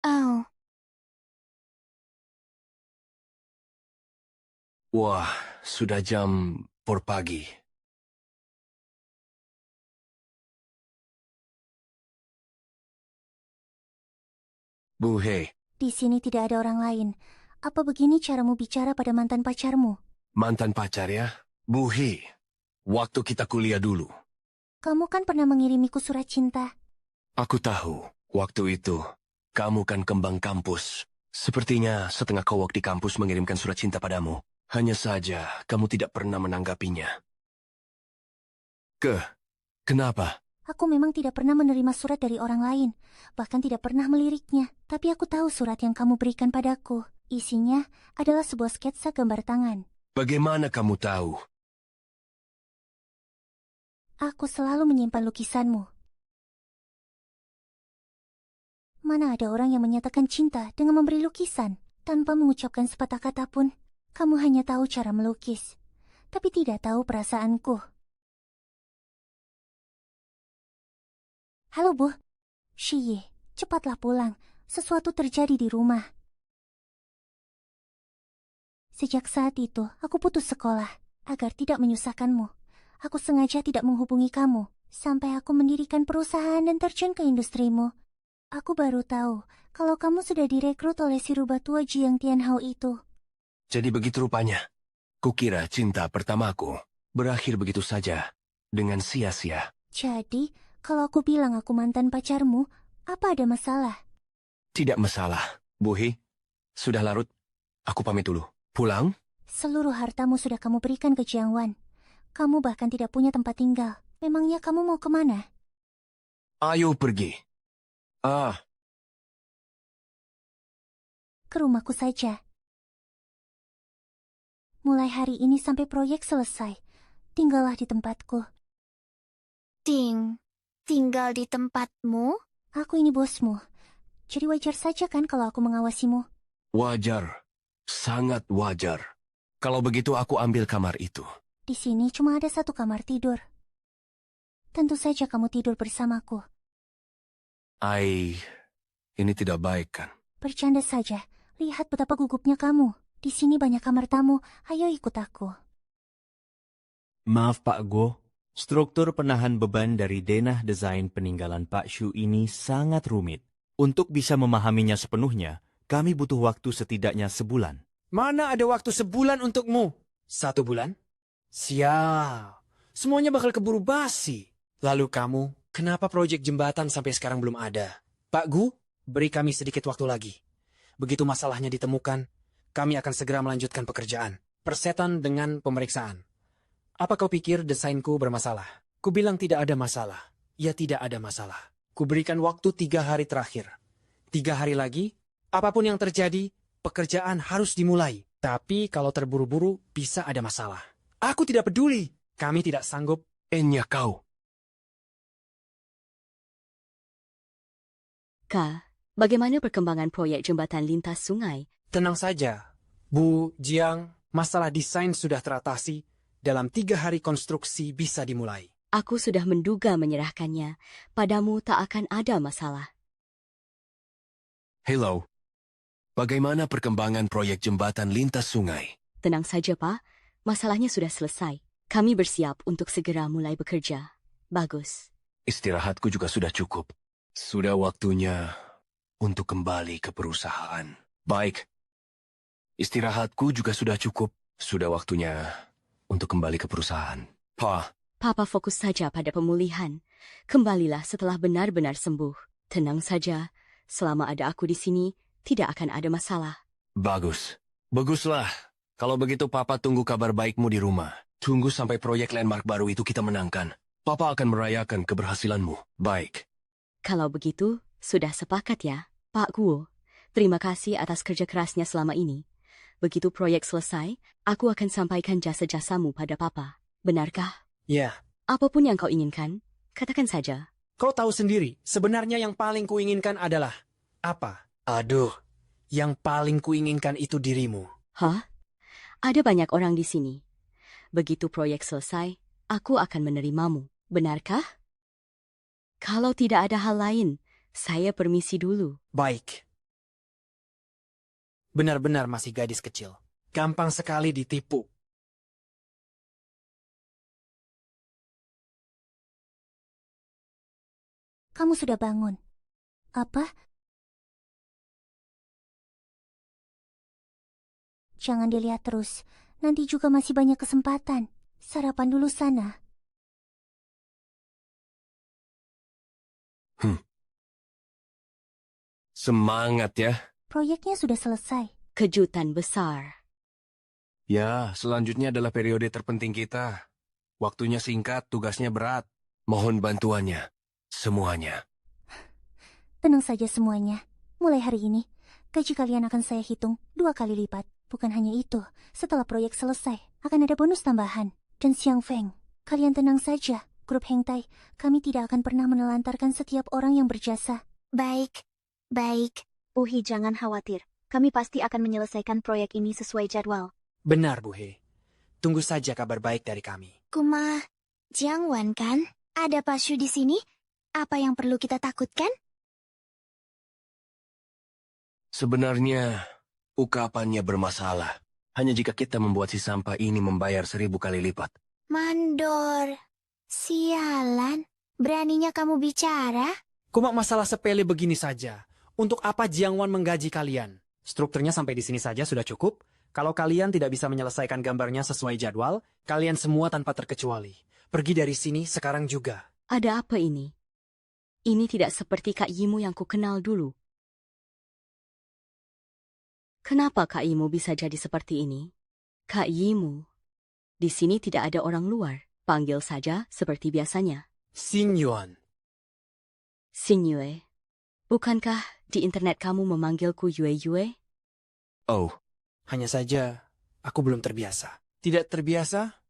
Oh, Wah, sudah jam 4 pagi. Bu He, Di sini tidak ada orang lain. Apa begini caramu bicara pada mantan pacarmu? mantan pacar ya? Bu He, waktu kita kuliah dulu. Kamu kan pernah mengirimiku surat cinta. Aku tahu, waktu itu, kamu kan kembang kampus. Sepertinya setengah kowok di kampus mengirimkan surat cinta padamu. Hanya saja, kamu tidak pernah menanggapinya. Kenapa? Aku memang tidak pernah menerima surat dari orang lain, bahkan tidak pernah meliriknya. Tapi aku tahu surat yang kamu berikan padaku. Isinya adalah sebuah sketsa gambar tangan. Bagaimana kamu tahu? Aku selalu menyimpan lukisanmu. Mana ada orang yang menyatakan cinta dengan memberi lukisan tanpa mengucapkan sepatah kata pun. Kamu hanya tahu cara melukis, tapi tidak tahu perasaanku. Halo Bu, Shiye, cepatlah pulang. Sesuatu terjadi di rumah. Sejak saat itu, aku putus sekolah agar tidak menyusahkanmu. Aku sengaja tidak menghubungi kamu sampai aku mendirikan perusahaan dan terjun ke industrimu. Aku baru tahu kalau kamu sudah direkrut oleh si rubah tua Jiang Tianhao itu. Jadi begitu rupanya. Kukira cinta pertamaku berakhir begitu saja, dengan sia-sia. Jadi, kalau aku bilang aku mantan pacarmu, apa ada masalah? Tidak masalah. Bu He, sudah larut. Aku pamit dulu. Pulang? Seluruh hartamu sudah kamu berikan ke Jiang Wan. Kamu bahkan tidak punya tempat tinggal. Memangnya kamu mau kemana? Ayo pergi. Ke rumahku saja. Mulai hari ini sampai proyek selesai, tinggallah di tempatku. Tinggal di tempatmu? Aku ini bosmu, jadi wajar saja kan kalau aku mengawasimu. Wajar. Sangat wajar. Kalau begitu aku ambil kamar itu. Di sini cuma ada satu kamar tidur. Tentu saja kamu tidur bersamaku. Ini tidak baik kan? Bercanda saja, lihat betapa gugupnya kamu. Di sini banyak kamar tamu, ayo ikut aku. Maaf Pak Go, struktur penahan beban dari denah desain peninggalan Pak Shu ini sangat rumit. Untuk bisa memahaminya sepenuhnya, kami butuh waktu setidaknya sebulan. Mana ada waktu sebulan untukmu? 1 bulan? Siap. Semuanya bakal keburu basi. Lalu kamu, kenapa proyek jembatan sampai sekarang belum ada? Pak Gu, beri kami sedikit waktu lagi. Begitu masalahnya ditemukan, kami akan segera melanjutkan pekerjaan. Persetan dengan pemeriksaan. Apa kau pikir desainku bermasalah? Ku bilang tidak ada masalah. Ya tidak ada masalah. Ku berikan waktu 3 hari terakhir. 3 hari lagi, apapun yang terjadi, pekerjaan harus dimulai. Tapi kalau terburu-buru, bisa ada masalah. Aku tidak peduli. Kami tidak sanggup. Enya kau. Kak, bagaimana perkembangan proyek jembatan lintas sungai? Tenang saja. Bu Jiang, masalah desain sudah teratasi. Dalam 3 hari konstruksi bisa dimulai. Aku sudah menduga menyerahkannya. Padamu tak akan ada masalah. Hello. Bagaimana perkembangan proyek jembatan lintas sungai? Tenang saja, Pak. Masalahnya sudah selesai. Kami bersiap untuk segera mulai bekerja. Bagus. Istirahatku juga sudah cukup. Sudah waktunya untuk kembali ke perusahaan. Baik. Istirahatku juga sudah cukup. Sudah waktunya untuk kembali ke perusahaan. Papa fokus saja pada pemulihan. Kembalilah setelah benar-benar sembuh. Tenang saja. Selama ada aku di sini, tidak akan ada masalah. Bagus. Baguslah. Kalau begitu Papa tunggu kabar baikmu di rumah. Tunggu sampai proyek landmark baru itu kita menangkan. Papa akan merayakan keberhasilanmu. Baik. Kalau begitu, sudah sepakat ya, Pak Guo. Terima kasih atas kerja kerasnya selama ini. Begitu proyek selesai, aku akan sampaikan jasa-jasamu pada Papa. Benarkah? Ya. Apapun yang kau inginkan, katakan saja. Kau tahu sendiri, sebenarnya yang paling kuinginkan adalah apa? Aduh, yang paling kuinginkan itu dirimu. Hah? Ada banyak orang di sini. Begitu proyek selesai, aku akan menerimamu. Benarkah? Kalau tidak ada hal lain, saya permisi dulu. Baik. Benar-benar masih gadis kecil. Gampang sekali ditipu. Kamu sudah bangun. Apa? Jangan dilihat terus. Nanti juga masih banyak kesempatan. Sarapan dulu sana. Semangat ya. Proyeknya sudah selesai. Kejutan besar. Ya, selanjutnya adalah periode terpenting kita. Waktunya singkat, tugasnya berat. Mohon bantuannya. Semuanya. Tenang saja semuanya. Mulai hari ini, gaji kalian akan saya hitung 2 kali lipat. Bukan hanya itu, setelah proyek selesai, akan ada bonus tambahan. Dan Xiang Feng, kalian tenang saja. Grup Hengtai, kami tidak akan pernah menelantarkan setiap orang yang berjasa. Baik, baik. Buhi, jangan khawatir. Kami pasti akan menyelesaikan proyek ini sesuai jadwal. Benar, Bu He. Tunggu saja kabar baik dari kami. Kuma, Jiangwan kan? Ada Pak Shu di sini? Apa yang perlu kita takutkan? Sebenarnya, ungkapannya bermasalah. Hanya jika kita membuat si sampah ini membayar 1000 kali lipat. Mandor. Sialan. Beraninya kamu bicara? Cuma masalah sepele begini saja. Untuk apa Jiangwan menggaji kalian? Strukturnya sampai di sini saja sudah cukup. Kalau kalian tidak bisa menyelesaikan gambarnya sesuai jadwal, kalian semua tanpa terkecuali. Pergi dari sini sekarang juga. Ada apa ini? Ini tidak seperti Kak Yimu yang ku kenal dulu. Kenapa Kak Yimu bisa jadi seperti ini? Kak Yimu, di sini tidak ada orang luar. Panggil saja seperti biasanya. Xin Yuan. Xin Yue, bukankah di internet kamu memanggilku Yue Yue? Oh, Hanya saja, aku belum terbiasa. Tidak terbiasa?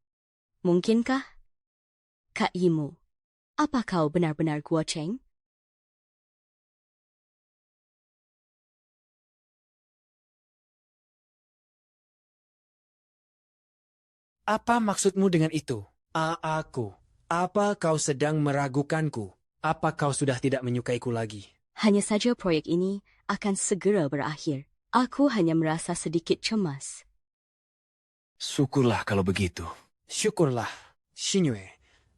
Mungkinkah? Kak Yimu, apa kau benar-benar Guo Cheng? Apa maksudmu dengan itu? Aku. Apa kau sedang meragukanku? Apa kau sudah tidak menyukaiku lagi? Hanya saja proyek ini akan segera berakhir. Aku hanya merasa sedikit cemas. syukurlah kalau begitu. Syukurlah, Xinyue.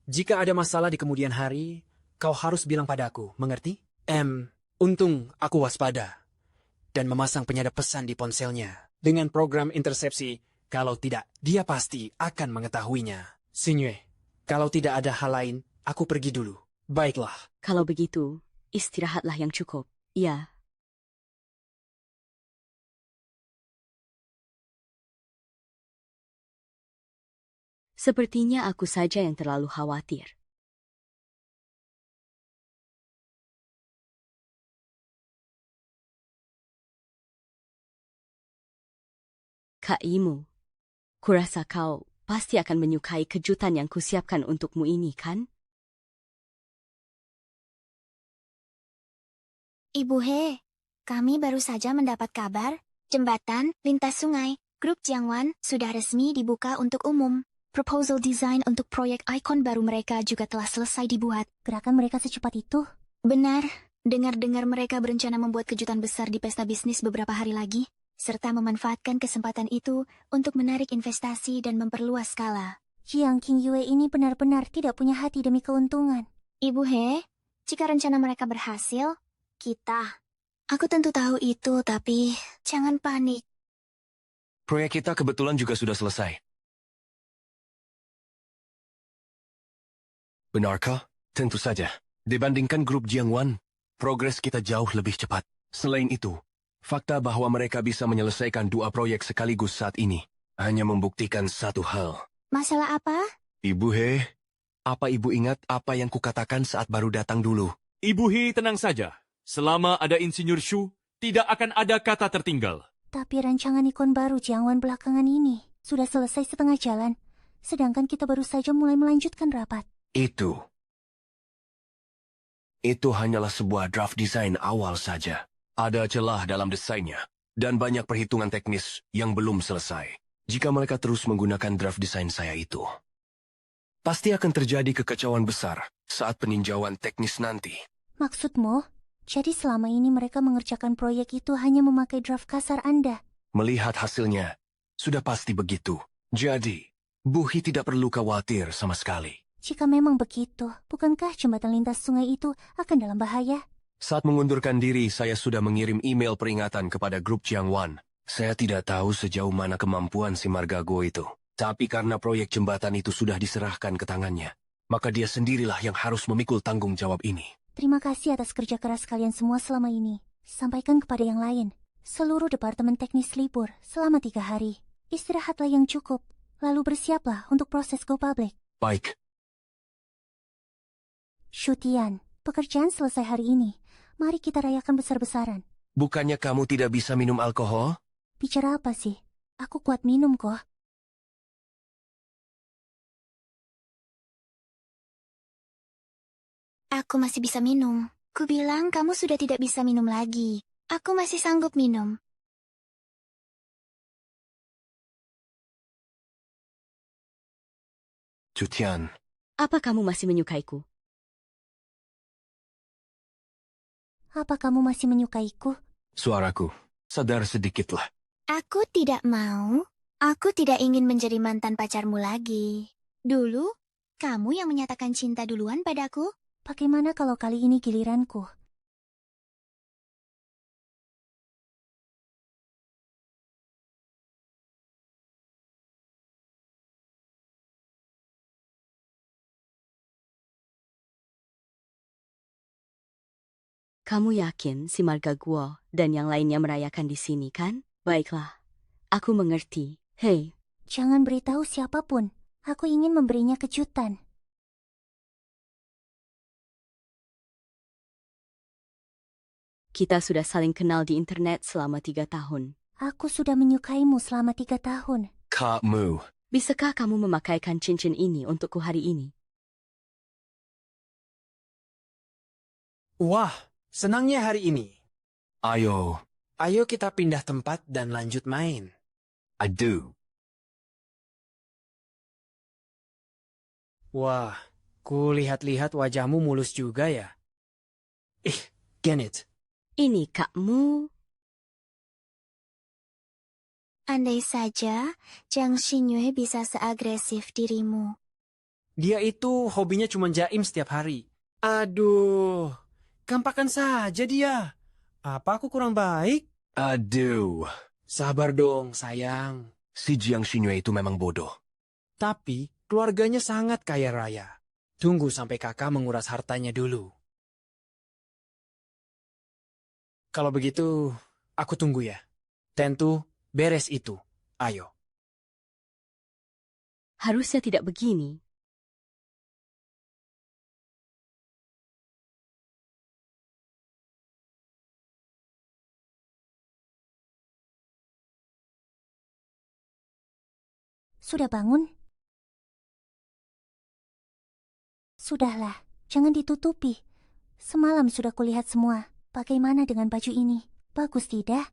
Jika ada masalah di kemudian hari, kau harus bilang padaku, mengerti? Untung aku waspada. Dan memasang penyadap pesan di ponselnya. Dengan program intersepsi, kalau tidak, dia pasti akan mengetahuinya. Xinyue, kalau tidak ada hal lain, aku pergi dulu. Baiklah. Kalau begitu, istirahatlah yang cukup. Ya. Sepertinya aku saja yang terlalu khawatir. Kak Imu, kurasa kau pasti akan menyukai kejutan yang kusiapkan untukmu ini, kan? Ibu He, kami baru saja mendapat kabar, jembatan lintas sungai, grup Jiangwan sudah resmi dibuka untuk umum. Proposal design untuk proyek ikon baru mereka juga telah selesai dibuat. Gerakan mereka secepat itu? Benar, dengar-dengar mereka berencana membuat kejutan besar di pesta bisnis beberapa hari lagi, serta memanfaatkan kesempatan itu untuk menarik investasi dan memperluas skala. Jiang Qingyue ini benar-benar tidak punya hati demi keuntungan. Ibu He, jika rencana mereka berhasil, Aku tentu tahu itu, tapi jangan panik. Proyek kita kebetulan juga sudah selesai. Benarkah? Tentu saja. Dibandingkan grup Jiangwan, progres kita jauh lebih cepat. Selain itu, fakta bahwa mereka bisa menyelesaikan 2 proyek sekaligus saat ini hanya membuktikan satu hal. Masalah apa? Ibu He, apa ibu ingat apa yang kukatakan saat baru datang dulu? Ibu He, tenang saja. Selama ada Insinyur Shu, tidak akan ada kata tertinggal. Tapi rancangan ikon baru Jiangwan belakangan ini sudah selesai setengah jalan, sedangkan kita baru saja mulai melanjutkan rapat. Itu hanyalah sebuah draft desain awal saja. Ada celah dalam desainnya, dan banyak perhitungan teknis yang belum selesai. Jika mereka terus menggunakan draft desain saya itu, pasti akan terjadi kekacauan besar saat peninjauan teknis nanti. Maksudmu? Jadi selama ini mereka mengerjakan proyek itu hanya memakai draft kasar Anda? Melihat hasilnya, sudah pasti begitu. Jadi, Buhi tidak perlu khawatir sama sekali. Jika memang begitu, bukankah jembatan lintas sungai itu akan dalam bahaya? Saat mengundurkan diri, saya sudah mengirim email peringatan kepada grup Jiangwan. Saya tidak tahu sejauh mana kemampuan si Margago itu. Tapi karena proyek jembatan itu sudah diserahkan ke tangannya, maka dia sendirilah yang harus memikul tanggung jawab ini. Terima kasih atas kerja keras kalian semua selama ini. Sampaikan kepada yang lain. Seluruh departemen teknis libur selama 3 hari. Istirahatlah yang cukup, lalu bersiaplah untuk proses go public. Baik. Shutian, pekerjaan selesai hari ini. Mari kita rayakan besar-besaran. Bukannya kamu tidak bisa minum alkohol? Bicara apa sih? Aku kuat minum kok. Aku masih bisa minum. Ku bilang kamu sudah tidak bisa minum lagi. Aku masih sanggup minum. Chutian, Apa kamu masih menyukaiku? Apa kamu masih menyukaiku? suaraku, sadar sedikitlah. Aku tidak mau. Aku tidak ingin menjadi mantan pacarmu lagi. Dulu, kamu yang menyatakan cinta duluan padaku. Bagaimana kalau kali ini giliranku? Kamu yakin si Margaguo dan yang lainnya merayakan di sini, kan? Baiklah, aku mengerti. Hei, Jangan beritahu siapapun. Aku ingin memberinya kejutan. kita sudah saling kenal di internet selama 3 tahun. Aku sudah menyukaimu selama 3 tahun. Kamu, Bisakah kamu memakaikan cincin ini untukku hari ini? Wah, senangnya hari ini. ayo, Ayo kita pindah tempat dan lanjut main. adu. Wah, ku lihat-lihat wajahmu mulus juga ya. Genit. Ini kakmu. Andai saja Jiang Xinyue bisa seagresif dirimu. Dia itu hobinya cuma jaim setiap hari. Aduh, gampangkan saja dia. Apa aku kurang baik? Aduh, Sabar dong, sayang. si Jiang Xinyue itu memang bodoh. Tapi keluarganya sangat kaya raya. Tunggu sampai kakak menguras hartanya dulu. Kalau begitu, aku tunggu ya. Tentu beres itu. Ayo. Harusnya tidak begini. Sudah bangun? Sudahlah, jangan ditutupi. Semalam sudah kulihat semua. Bagaimana dengan baju ini? Bagus tidak?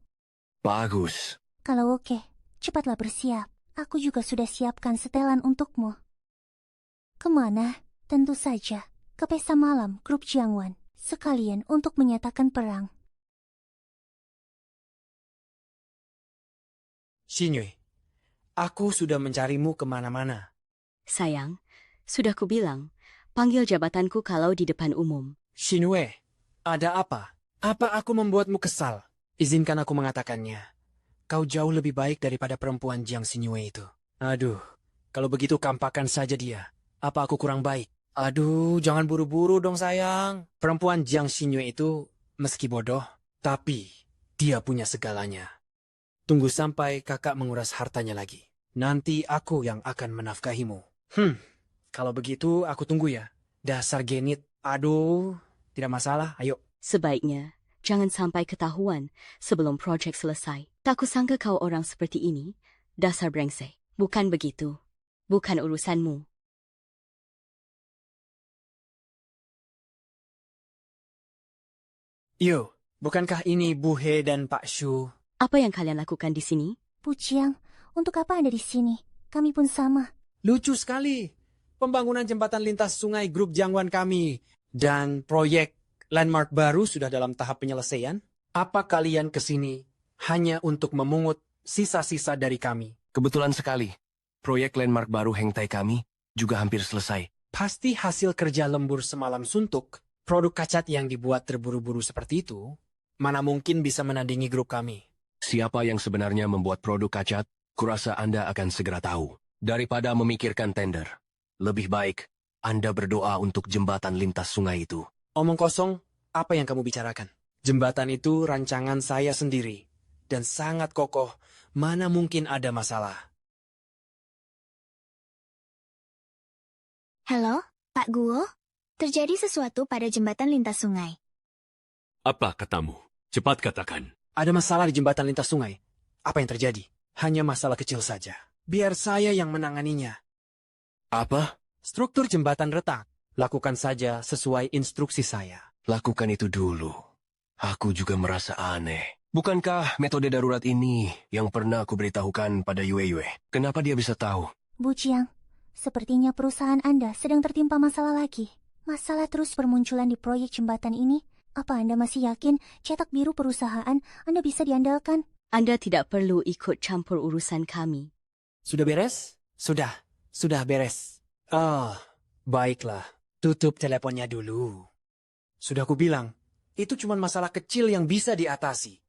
Bagus. Kalau oke, cepatlah bersiap. Aku juga sudah siapkan setelan untukmu. Kemana? Tentu saja, ke pesta malam grup Jiangwan. Sekalian untuk menyatakan perang. Xinyue, aku sudah mencarimu kemana-mana. Sayang, sudah kubilang, panggil jabatanku kalau di depan umum. Xinyue, ada apa? Apa aku membuatmu kesal? Izinkan aku mengatakannya. Kau jauh lebih baik daripada perempuan Jiang Xinyue itu. Aduh, kalau begitu kampakan saja dia. Apa aku kurang baik? Aduh, jangan buru-buru dong sayang. Perempuan Jiang Xinyue itu meski bodoh, tapi dia punya segalanya. Tunggu sampai kakak menguras hartanya lagi. Nanti aku yang akan menafkahimu. Kalau begitu aku tunggu ya. Dasar genit. Aduh, tidak masalah, ayo. Sebaiknya, jangan sampai ketahuan sebelum proyek selesai. Tak kusangka kau orang seperti ini. Dasar brengsek. Bukan begitu. Bukan urusanmu. Yo, bukankah ini Bu He dan Pak Shu? Apa yang kalian lakukan di sini? Bu Jiang, untuk apa Anda di sini? Kami pun sama. Lucu sekali. Pembangunan jembatan lintas sungai grup Jiangwan kami dan proyek landmark baru sudah dalam tahap penyelesaian. Apa kalian ke sini hanya untuk memungut sisa-sisa dari kami? Kebetulan sekali, proyek landmark baru Hengtai kami juga hampir selesai. Pasti hasil kerja lembur semalam suntuk. Produk kacat yang dibuat terburu-buru seperti itu, mana mungkin bisa menandingi grup kami. Siapa yang sebenarnya membuat produk kacat, kurasa Anda akan segera tahu. Daripada memikirkan tender, lebih baik Anda berdoa untuk jembatan lintas sungai itu. Omong kosong, apa yang kamu bicarakan? Jembatan itu rancangan saya sendiri. Dan sangat kokoh, mana mungkin ada masalah. Halo, Pak Guo? Terjadi sesuatu pada jembatan lintas sungai. Apa katamu? Cepat katakan. Ada masalah di jembatan lintas sungai. Apa yang terjadi? Hanya masalah kecil saja. Biar saya yang menanganinya. Apa? Struktur jembatan retak. Lakukan saja sesuai instruksi saya. Lakukan itu dulu. Aku juga merasa aneh. Bukankah metode darurat ini yang pernah aku beritahukan pada Yue? Kenapa dia bisa tahu? Bu Jiang, sepertinya perusahaan Anda sedang tertimpa masalah lagi. Masalah terus bermunculan di proyek jembatan ini. Apa Anda masih yakin cetak biru perusahaan Anda bisa diandalkan? Anda tidak perlu ikut campur urusan kami. Sudah beres? Sudah beres. Baiklah. Tutup teleponnya dulu. Sudah aku bilang, itu cuma masalah kecil yang bisa diatasi.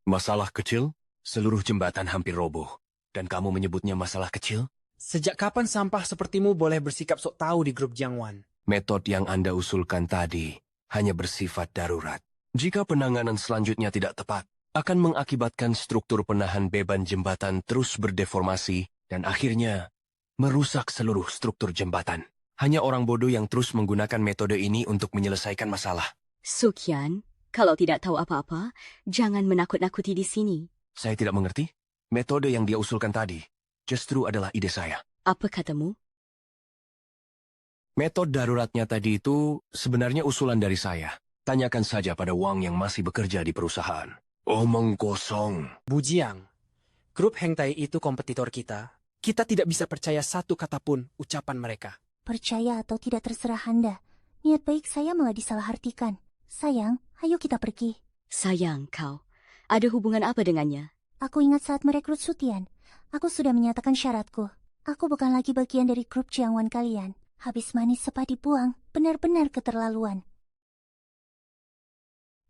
Masalah kecil? Seluruh jembatan hampir roboh. Dan kamu menyebutnya masalah kecil? Sejak kapan sampah sepertimu boleh bersikap sok tahu di grup Jiangwan? Metode yang Anda usulkan tadi hanya bersifat darurat. Jika penanganan selanjutnya tidak tepat, akan mengakibatkan struktur penahan beban jembatan terus berdeformasi dan akhirnya merusak seluruh struktur jembatan. Hanya orang bodoh yang terus menggunakan metode ini untuk menyelesaikan masalah. Sukian, kalau tidak tahu apa-apa, jangan menakut-nakuti di sini. Saya tidak mengerti. Metode yang dia usulkan tadi justru adalah ide saya. Apa katamu? Metode daruratnya tadi itu sebenarnya usulan dari saya. Tanyakan saja pada Wang yang masih bekerja di perusahaan. Omong kosong. Bu Jiang, grup Heng Tai itu kompetitor kita. Kita tidak bisa percaya satu kata pun ucapan mereka. Percaya atau tidak terserah Anda. Niat baik saya malah disalahartikan. Sayang, ayo kita pergi. Sayang kau. Ada hubungan apa dengannya? Aku ingat saat merekrut Sutian. Aku sudah menyatakan syaratku. Aku bukan lagi bagian dari grup Jiangwan kalian. Habis manis sepa dibuang, benar-benar keterlaluan.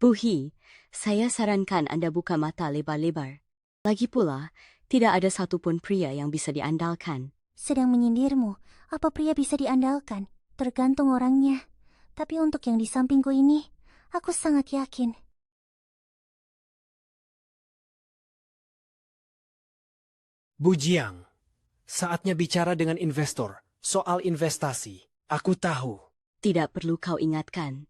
Buhi, saya sarankan Anda buka mata lebar-lebar. Lagi pula, tidak ada satupun pria yang bisa diandalkan. Sedang menyindirmu, apa pria bisa diandalkan? Tergantung orangnya. Tapi untuk yang di sampingku ini, aku sangat yakin. Bu Jiang, saatnya bicara dengan investor soal investasi. Aku tahu. Tidak perlu kau ingatkan.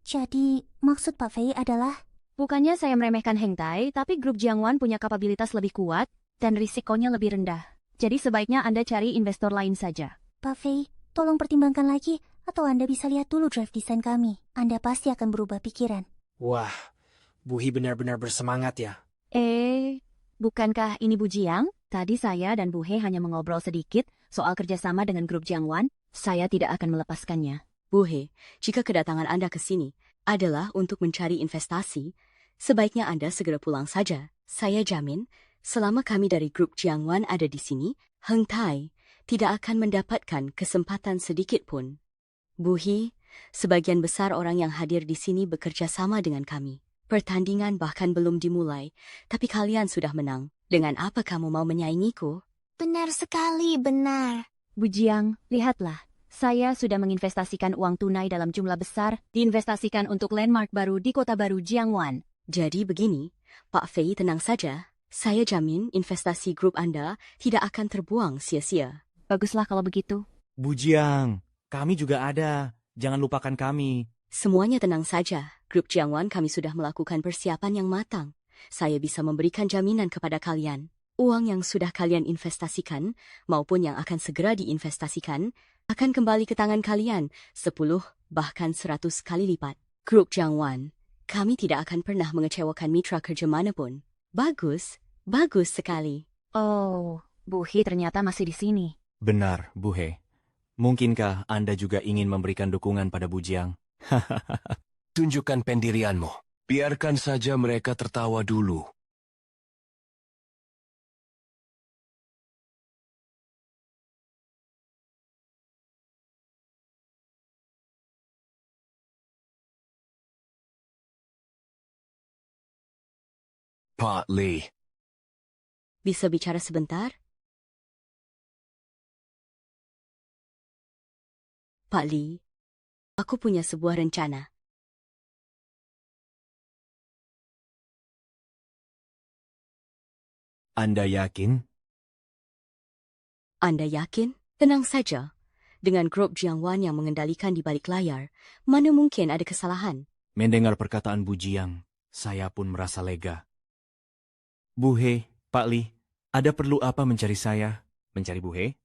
Jadi, maksud Pak Fei adalah... Bukannya saya meremehkan Heng Tai, tapi grup Jiangwan punya kapabilitas lebih kuat dan risikonya lebih rendah. Jadi sebaiknya Anda cari investor lain saja. Pak Fei, tolong pertimbangkan lagi, atau Anda bisa lihat dulu draft desain kami. Anda pasti akan berubah pikiran. Wah, Buhi benar-benar bersemangat ya. Bukankah ini Bu Jiang? Tadi saya dan Bu He hanya mengobrol sedikit soal kerjasama dengan grup Jiangwan. Saya tidak akan melepaskannya. Buhe, jika kedatangan Anda ke sini adalah untuk mencari investasi, sebaiknya Anda segera pulang saja. Saya jamin, selama kami dari grup Jiangwan ada di sini, Heng Tai tidak akan mendapatkan kesempatan sedikit pun. Buhi, sebagian besar orang yang hadir di sini bekerja sama dengan kami. Pertandingan bahkan belum dimulai, tapi kalian sudah menang. Dengan apa kamu mau menyaingiku? Benar sekali, benar. Bu Jiang, lihatlah. Saya sudah menginvestasikan uang tunai dalam jumlah besar, diinvestasikan untuk landmark baru di kota baru Jiangwan. Jadi begini, Pak Fei tenang saja. Saya jamin investasi grup Anda tidak akan terbuang sia-sia. Baguslah kalau begitu. Bu Jiang, kami juga ada. Jangan lupakan kami. Semuanya tenang saja. Grup Jiangwan kami sudah melakukan persiapan yang matang. Saya bisa memberikan jaminan kepada kalian. Uang yang sudah kalian investasikan, maupun yang akan segera diinvestasikan, akan kembali ke tangan kalian 10 bahkan 100 kali lipat. Grup Jiangwan, kami tidak akan pernah mengecewakan mitra kerja manapun. Bagus, bagus sekali. Oh, Bu He ternyata masih di sini. Benar, Bu He. Mungkinkah Anda juga ingin memberikan dukungan pada Bu Jiang? Tunjukkan pendirianmu. Biarkan saja mereka tertawa dulu. Pak Lee, Bisa bicara sebentar? Pak Lee, aku punya sebuah rencana. Anda yakin? Anda yakin? Tenang saja. Dengan grup Jiangwan yang mengendalikan di balik layar, mana mungkin ada kesalahan? Mendengar perkataan Bu Jiang, saya pun merasa lega. Bu He, Pak Lee, ada perlu apa mencari saya? Mencari Bu He?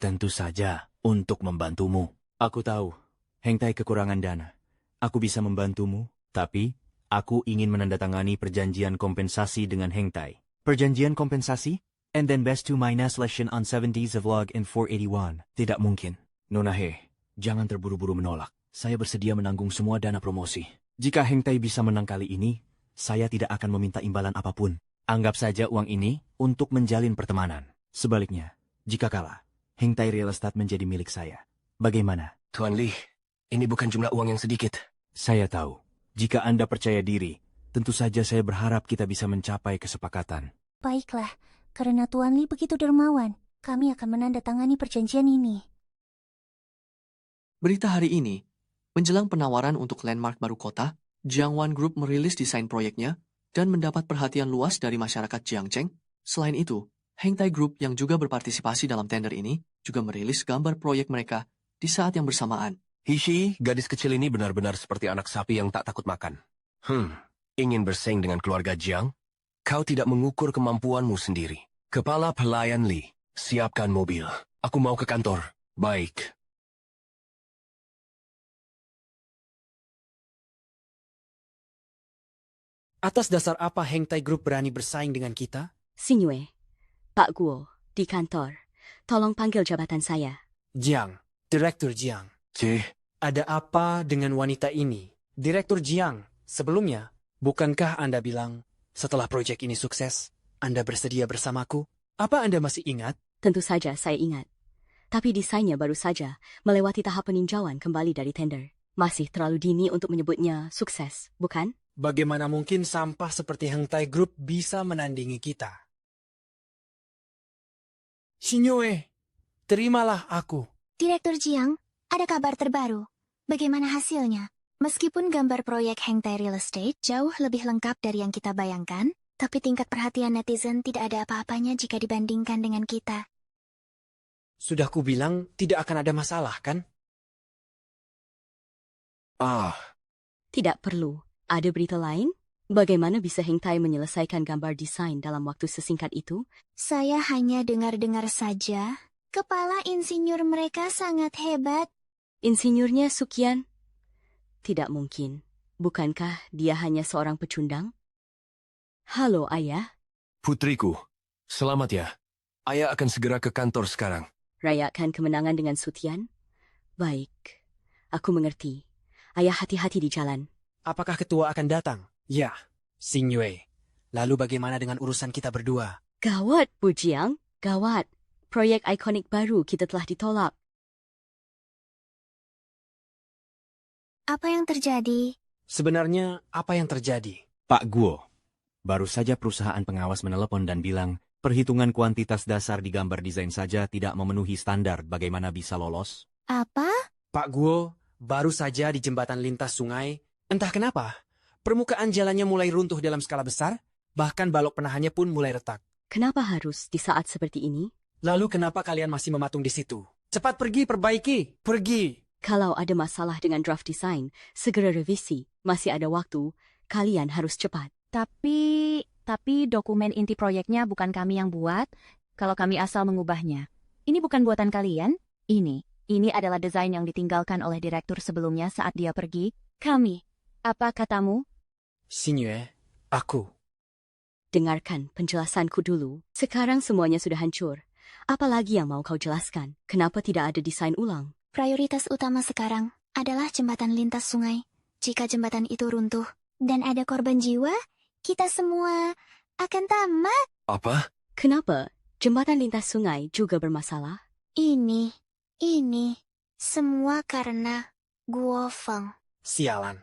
Tentu saja, untuk membantumu. Aku tahu, Heng Tai kekurangan dana. Aku bisa membantumu, tapi aku ingin menandatangani perjanjian kompensasi dengan Heng Tai. Perjanjian kompensasi? And then best to minus lesson on 70s of log in 481. Tidak mungkin. Nona He, jangan terburu-buru menolak. Saya bersedia menanggung semua dana promosi. Jika Heng Tai bisa menang kali ini, saya tidak akan meminta imbalan apapun. Anggap saja uang ini untuk menjalin pertemanan. Sebaliknya, jika kalah, Heng Tai Real Estate menjadi milik saya. Bagaimana? Tuan Lee, ini bukan jumlah uang yang sedikit. Saya tahu. Jika Anda percaya diri, tentu saja saya berharap kita bisa mencapai kesepakatan. Baiklah, karena Tuan Lee begitu dermawan, kami akan menandatangani perjanjian ini. Berita hari ini, menjelang penawaran untuk landmark baru kota, Jiangwan Group merilis desain proyeknya dan mendapat perhatian luas dari masyarakat Jiangcheng. Selain itu, Heng Tai Group yang juga berpartisipasi dalam tender ini juga merilis gambar proyek mereka di saat yang bersamaan. Hishi, gadis kecil ini benar-benar seperti anak sapi yang tak takut makan. Ingin bersaing dengan keluarga Jiang? Kau tidak mengukur kemampuanmu sendiri. Kepala pelayan Lee, siapkan mobil. Aku mau ke kantor. Baik. Atas dasar apa Heng Tai Group berani bersaing dengan kita? Sinyue, Pak Guo, di kantor. Tolong panggil jabatan saya. Jiang, Direktur Jiang. Ada apa dengan wanita ini? Direktur Jiang, sebelumnya, bukankah Anda bilang, setelah proyek ini sukses, Anda bersedia bersamaku? Apa Anda masih ingat? Tentu saja saya ingat. Tapi desainnya baru saja melewati tahap peninjauan kembali dari tender. Masih terlalu dini untuk menyebutnya sukses, bukan? Bagaimana mungkin sampah seperti Heng Tai Group bisa menandingi kita? Sinyue, terimalah aku. Direktur Jiang, ada kabar terbaru. Bagaimana hasilnya? Meskipun gambar proyek Heng Tai Real Estate jauh lebih lengkap dari yang kita bayangkan, tapi tingkat perhatian netizen tidak ada apa-apanya jika dibandingkan dengan kita. Sudah kubilang tidak akan ada masalah, kan? Tidak perlu. Ada berita lain? Bagaimana bisa Heng Tai menyelesaikan gambar desain dalam waktu sesingkat itu? Saya hanya dengar-dengar saja. Kepala insinyur mereka sangat hebat. Insinyurnya Sukian? Tidak mungkin. Bukankah dia hanya seorang pecundang? Halo, Ayah. Putriku, selamat ya. Ayah akan segera ke kantor sekarang. Rayakan kemenangan dengan Sutian? Baik. Aku mengerti. Ayah hati-hati di jalan. Apakah ketua akan datang? Ya, Sinyue. Lalu bagaimana dengan urusan kita berdua? Gawat, Bu Jiang. Gawat. Proyek ikonik baru kita telah ditolak. Apa yang terjadi? Sebenarnya, apa yang terjadi? Pak Guo, baru saja perusahaan pengawas menelepon dan bilang, perhitungan kuantitas dasar di gambar desain saja tidak memenuhi standar. Bagaimana bisa lolos? Apa? Pak Guo, baru saja di jembatan lintas sungai, entah kenapa, permukaan jalannya mulai runtuh dalam skala besar, bahkan balok penahannya pun mulai retak. Kenapa harus di saat seperti ini? Lalu kenapa kalian masih mematung di situ? Cepat pergi, perbaiki! Pergi! Kalau ada masalah dengan draft design, segera revisi. Masih ada waktu, kalian harus cepat. Tapi dokumen inti proyeknya bukan kami yang buat, kalau kami asal mengubahnya. Ini bukan buatan kalian? Ini adalah desain yang ditinggalkan oleh direktur sebelumnya saat dia pergi. Kami. Apa katamu? Sinyue, aku. Dengarkan penjelasanku dulu. Sekarang semuanya sudah hancur. Apalagi yang mau kau jelaskan? Kenapa tidak ada desain ulang? Prioritas utama sekarang adalah jembatan lintas sungai. Jika jembatan itu runtuh dan ada korban jiwa, kita semua akan tamat. Apa? Kenapa jembatan lintas sungai juga bermasalah? Ini, semua karena Guo Feng. Sialan.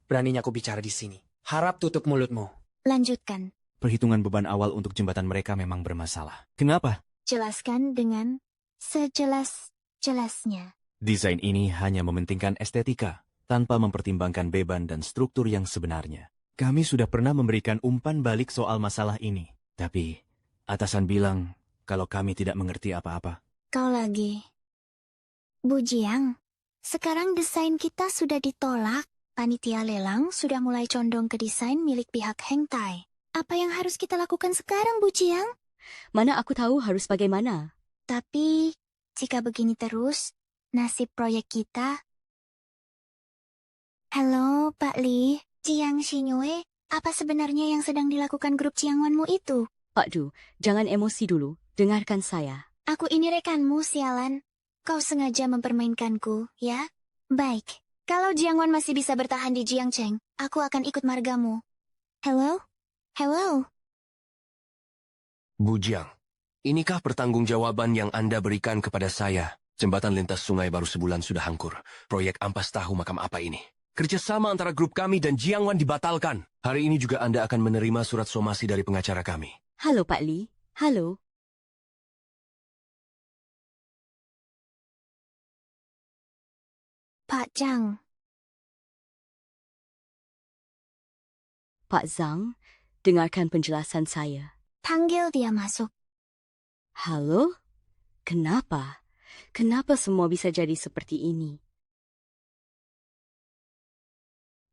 Beraninya aku bicara di sini. Harap tutup mulutmu. Lanjutkan. Perhitungan beban awal untuk jembatan mereka memang bermasalah. Kenapa? Jelaskan dengan sejelas-jelasnya. Desain ini hanya mementingkan estetika, tanpa mempertimbangkan beban dan struktur yang sebenarnya. Kami sudah pernah memberikan umpan balik soal masalah ini. Tapi, atasan bilang kalau kami tidak mengerti apa-apa. Kau lagi. Bu Jiang, sekarang desain kita sudah ditolak. Panitia lelang sudah mulai condong ke desain milik pihak Heng Tai. Apa yang harus kita lakukan sekarang, Bu Jiang? Mana aku tahu harus bagaimana. Tapi, jika begini terus, nasib proyek kita... Halo, Pak Li. Jiang Xinyue, apa sebenarnya yang sedang dilakukan grup Jiangwanmu itu? Pak Du, jangan emosi dulu. Dengarkan saya. Aku ini rekanmu, sialan. Kau sengaja mempermainkanku, ya? Baik, kalau Jiangwan masih bisa bertahan di Jiangcheng, aku akan ikut margamu. Hello? Hello? Bu Jiang, inikah pertanggungjawaban yang Anda berikan kepada saya? Jembatan lintas sungai baru sebulan sudah hancur. Proyek ampas tahu makam apa ini? Kerjasama antara grup kami dan Jiangwan dibatalkan. Hari ini juga Anda akan menerima surat somasi dari pengacara kami. Halo Pak Li. Halo. Pak Zhang. Pak Zhang, dengarkan penjelasan saya. Panggil dia masuk. Halo? Kenapa? Kenapa semua bisa jadi seperti ini?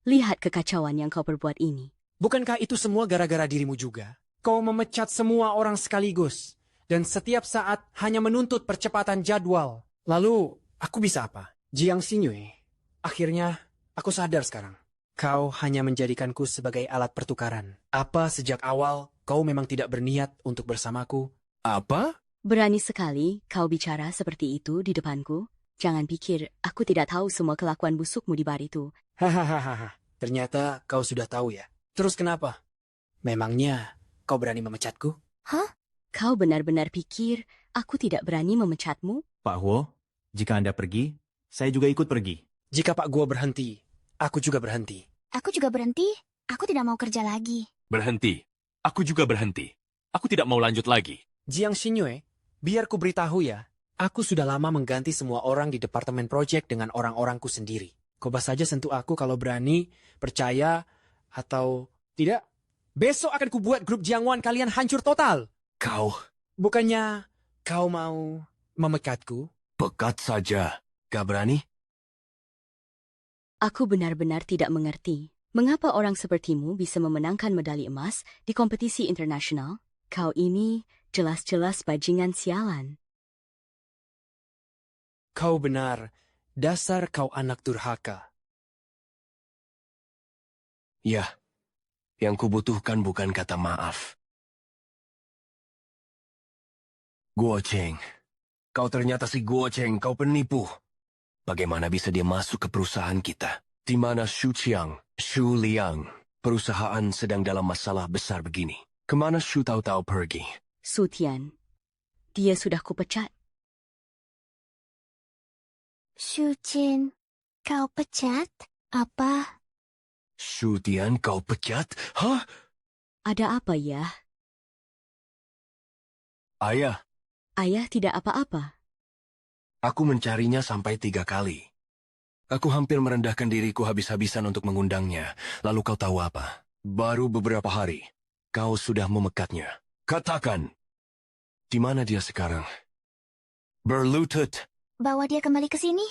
Lihat kekacauan yang kau perbuat ini. Bukankah itu semua gara-gara dirimu juga? Kau memecat semua orang sekaligus, dan setiap saat hanya menuntut percepatan jadwal. Lalu, aku bisa apa? Jiang Xinyue, akhirnya aku sadar sekarang. Kau hanya menjadikanku sebagai alat pertukaran. Apa sejak awal kau memang tidak berniat untuk bersamaku? Apa? Berani sekali kau bicara seperti itu di depanku. Jangan pikir aku tidak tahu semua kelakuan busukmu di bar itu. Hahaha, ternyata kau sudah tahu ya. Terus kenapa? Memangnya kau berani memecatku? Hah? Kau benar-benar pikir aku tidak berani memecatmu? Pak Huo, jika Anda pergi, saya juga ikut pergi. Jika Pak Guo berhenti, aku juga berhenti. Aku juga berhenti. Aku tidak mau kerja lagi. Berhenti. Aku juga berhenti. Aku tidak mau lanjut lagi. Jiang Xinyue, biar ku beritahu ya. Aku sudah lama mengganti semua orang di departemen proyek dengan orang-orangku sendiri. Coba saja sentuh aku kalau berani, percaya, atau tidak. Besok akan kubuat grup Jiangwan kalian hancur total. Kau... Bukannya kau mau memekatku? Pekat saja. Gak berani? Aku benar-benar tidak mengerti. Mengapa orang sepertimu bisa memenangkan medali emas di kompetisi internasional? Kau ini jelas-jelas bajingan sialan. Kau benar. Dasar kau anak durhaka. Ya, yang kubutuhkan bukan kata maaf. Guo Cheng, kau ternyata si Guo Cheng, kau penipu. Bagaimana bisa dia masuk ke perusahaan kita? Di mana Xu Qiang, Xu Liang, perusahaan sedang dalam masalah besar begini. Kemana Xu tahu-tahu pergi? Sutian, dia sudah kupecat. Xu Jin, kau pecat? Apa? Xu Tian kau pecat? Hah? Ada apa ya? Ayah, Ayah tidak apa-apa. aku mencarinya sampai 3 kali. Aku hampir merendahkan diriku habis-habisan untuk mengundangnya. Lalu kau tahu apa? Baru beberapa hari, kau sudah memekatnya. Katakan, di mana dia sekarang? Berlutut. Bawa dia kembali ke sini.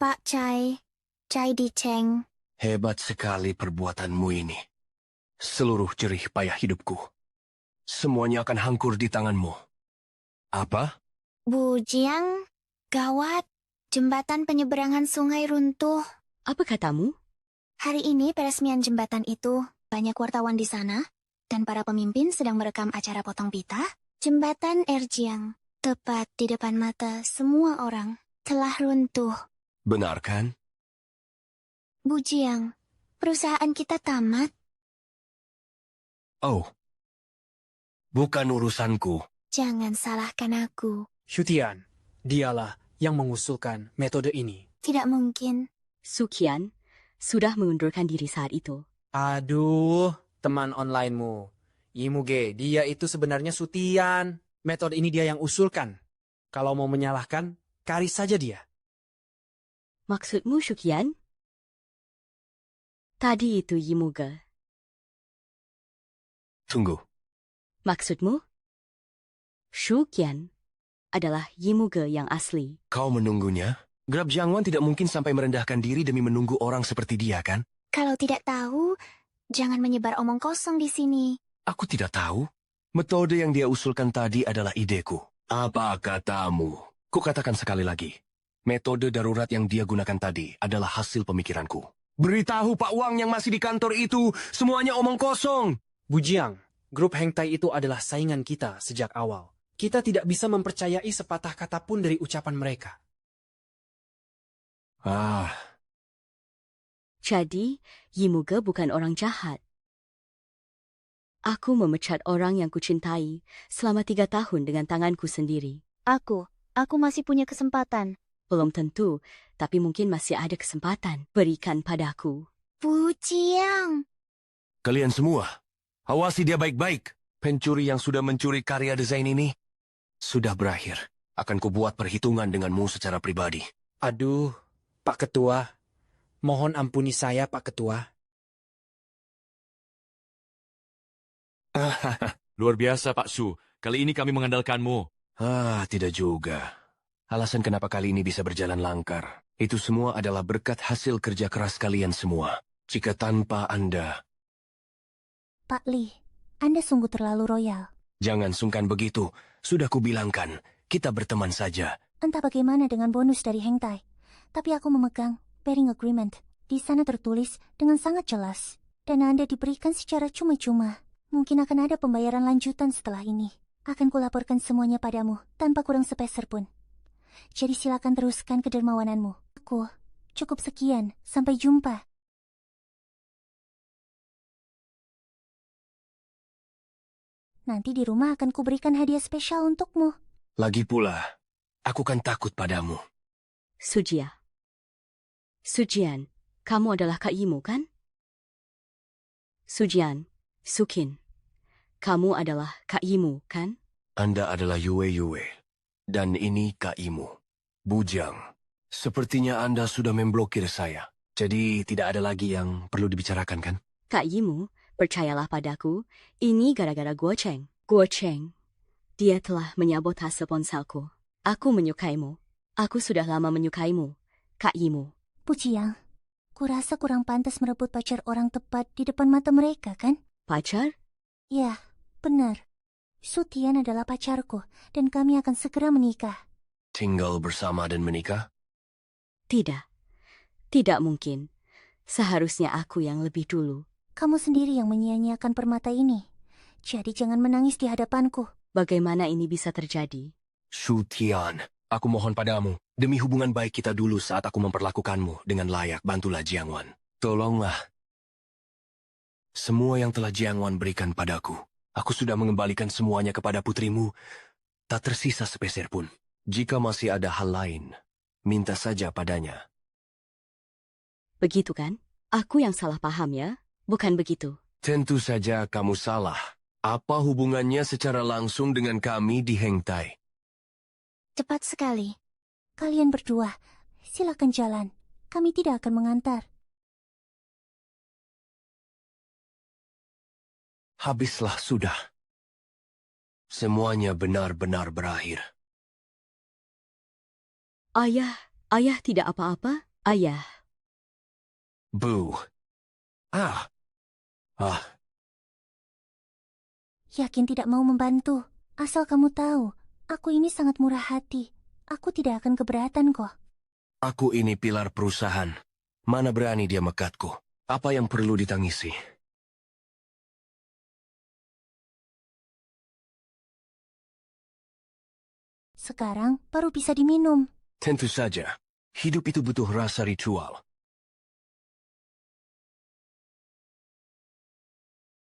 Pak Chai, Chai Di Cheng. Hebat sekali perbuatanmu ini. Seluruh jerih payah hidupku. Semuanya akan hancur di tanganmu. Apa? Bu Jiang, gawat. Jembatan penyeberangan sungai runtuh. Apa katamu? Hari ini peresmian jembatan itu. Banyak wartawan di sana. Dan para pemimpin sedang merekam acara potong pita. Jembatan Erjiang, tepat di depan mata semua orang, telah runtuh. Benar kan? Bu Jiang, perusahaan kita tamat. Oh. Bukan urusanku. Jangan salahkan aku. Shutian, dialah yang mengusulkan metode ini. Tidak mungkin. Sukian sudah mengundurkan diri saat itu. Aduh, teman onlinemu. Yimuge, dia itu sebenarnya Sutian. Metode ini dia yang usulkan. Kalau mau menyalahkan, karis saja dia. Maksudmu Shukian? Tadi itu Yimuge. Tunggu. Maksudmu? Shukian adalah Yimuge yang asli. Kau menunggunya? Grab Jiangwan tidak mungkin sampai merendahkan diri demi menunggu orang seperti dia, kan? Kalau tidak tahu, jangan menyebar omong kosong di sini. Aku tidak tahu. Metode yang dia usulkan tadi adalah ideku. Apa katamu? Kukatakan sekali lagi. Metode darurat yang dia gunakan tadi adalah hasil pemikiranku. Beritahu Pak Wang yang masih di kantor itu, semuanya omong kosong. Bujiang, grup Hengtai itu adalah saingan kita sejak awal. Kita tidak bisa mempercayai sepatah kata pun dari ucapan mereka. Jadi, Yimuge bukan orang jahat. Aku memecat orang yang kucintai selama 3 tahun dengan tanganku sendiri. Aku masih punya kesempatan. Belum tentu, tapi mungkin masih ada kesempatan. Berikan padaku. Bujiang. Kalian semua, awasi dia baik-baik. Pencuri yang sudah mencuri karya desain ini sudah berakhir. Akan kubuat perhitungan denganmu secara pribadi. Aduh, Pak Ketua. Mohon ampuni saya, Pak Ketua. Luar biasa, Pak Su. Kali ini kami mengandalkanmu. Tidak juga. Alasan kenapa kali ini bisa berjalan langkar, itu semua adalah berkat hasil kerja keras kalian semua. Jika tanpa Anda... Pak Lee, Anda sungguh terlalu royal. Jangan sungkan begitu. Sudah kubilangkan, kita berteman saja. Entah bagaimana dengan bonus dari Hengtai, tapi aku memegang pairing agreement. Di sana tertulis dengan sangat jelas. Dan Anda diberikan secara cuma-cuma. Mungkin akan ada pembayaran lanjutan setelah ini. Akan kulaporkan semuanya padamu, tanpa kurang sepeser pun. Jadi silakan teruskan kedermawananmu. Aku cukup sekian, sampai jumpa. Nanti di rumah akan kuberikan hadiah spesial untukmu. Lagi pula, aku kan takut padamu. Sujian, kamu adalah Kak Yimu, kan? Sukin, kamu adalah Kak Yimu, kan? Anda adalah Yue. Dan ini Kak Imu. Bujiang, sepertinya Anda sudah memblokir saya. Jadi tidak ada lagi yang perlu dibicarakan, kan? Kak Yimu, percayalah padaku, ini gara-gara Guo Cheng. Dia telah menyabot hasil ponselku. Aku menyukaimu. Aku sudah lama menyukaimu, Kak Yimu. Bujiang, kurasa kurang pantas merebut pacar orang tepat di depan mata mereka, kan? Pacar? Ya, benar. Sutian adalah pacarku, dan kami akan segera menikah. Tinggal bersama dan menikah? Tidak mungkin. Seharusnya aku yang lebih dulu. Kamu sendiri yang menyia-nyiakan permata ini. Jadi jangan menangis di hadapanku. Bagaimana ini bisa terjadi? Sutian, aku mohon padamu, demi hubungan baik kita dulu saat aku memperlakukanmu dengan layak, bantulah Jiangwan. Tolonglah. Semua yang telah Jiangwan berikan padaku, aku sudah mengembalikan semuanya kepada putrimu. Tak tersisa sepeser pun. Jika masih ada hal lain, minta saja padanya. Begitu kan? Aku yang salah paham ya? Bukan begitu. Tentu saja kamu salah. Apa hubungannya secara langsung dengan kami di Hengtai? Cepat sekali. Kalian berdua, silakan jalan. Kami tidak akan mengantar. Habislah sudah. Semuanya benar-benar berakhir. Ayah tidak apa-apa? Ayah. Bu. Yakin tidak mau membantu. Asal kamu tahu, aku ini sangat murah hati. Aku tidak akan keberatan kok. Aku ini pilar perusahaan. Mana berani dia mekatku. Apa yang perlu ditangisi? Sekarang baru bisa diminum. Tentu saja. Hidup itu butuh rasa ritual.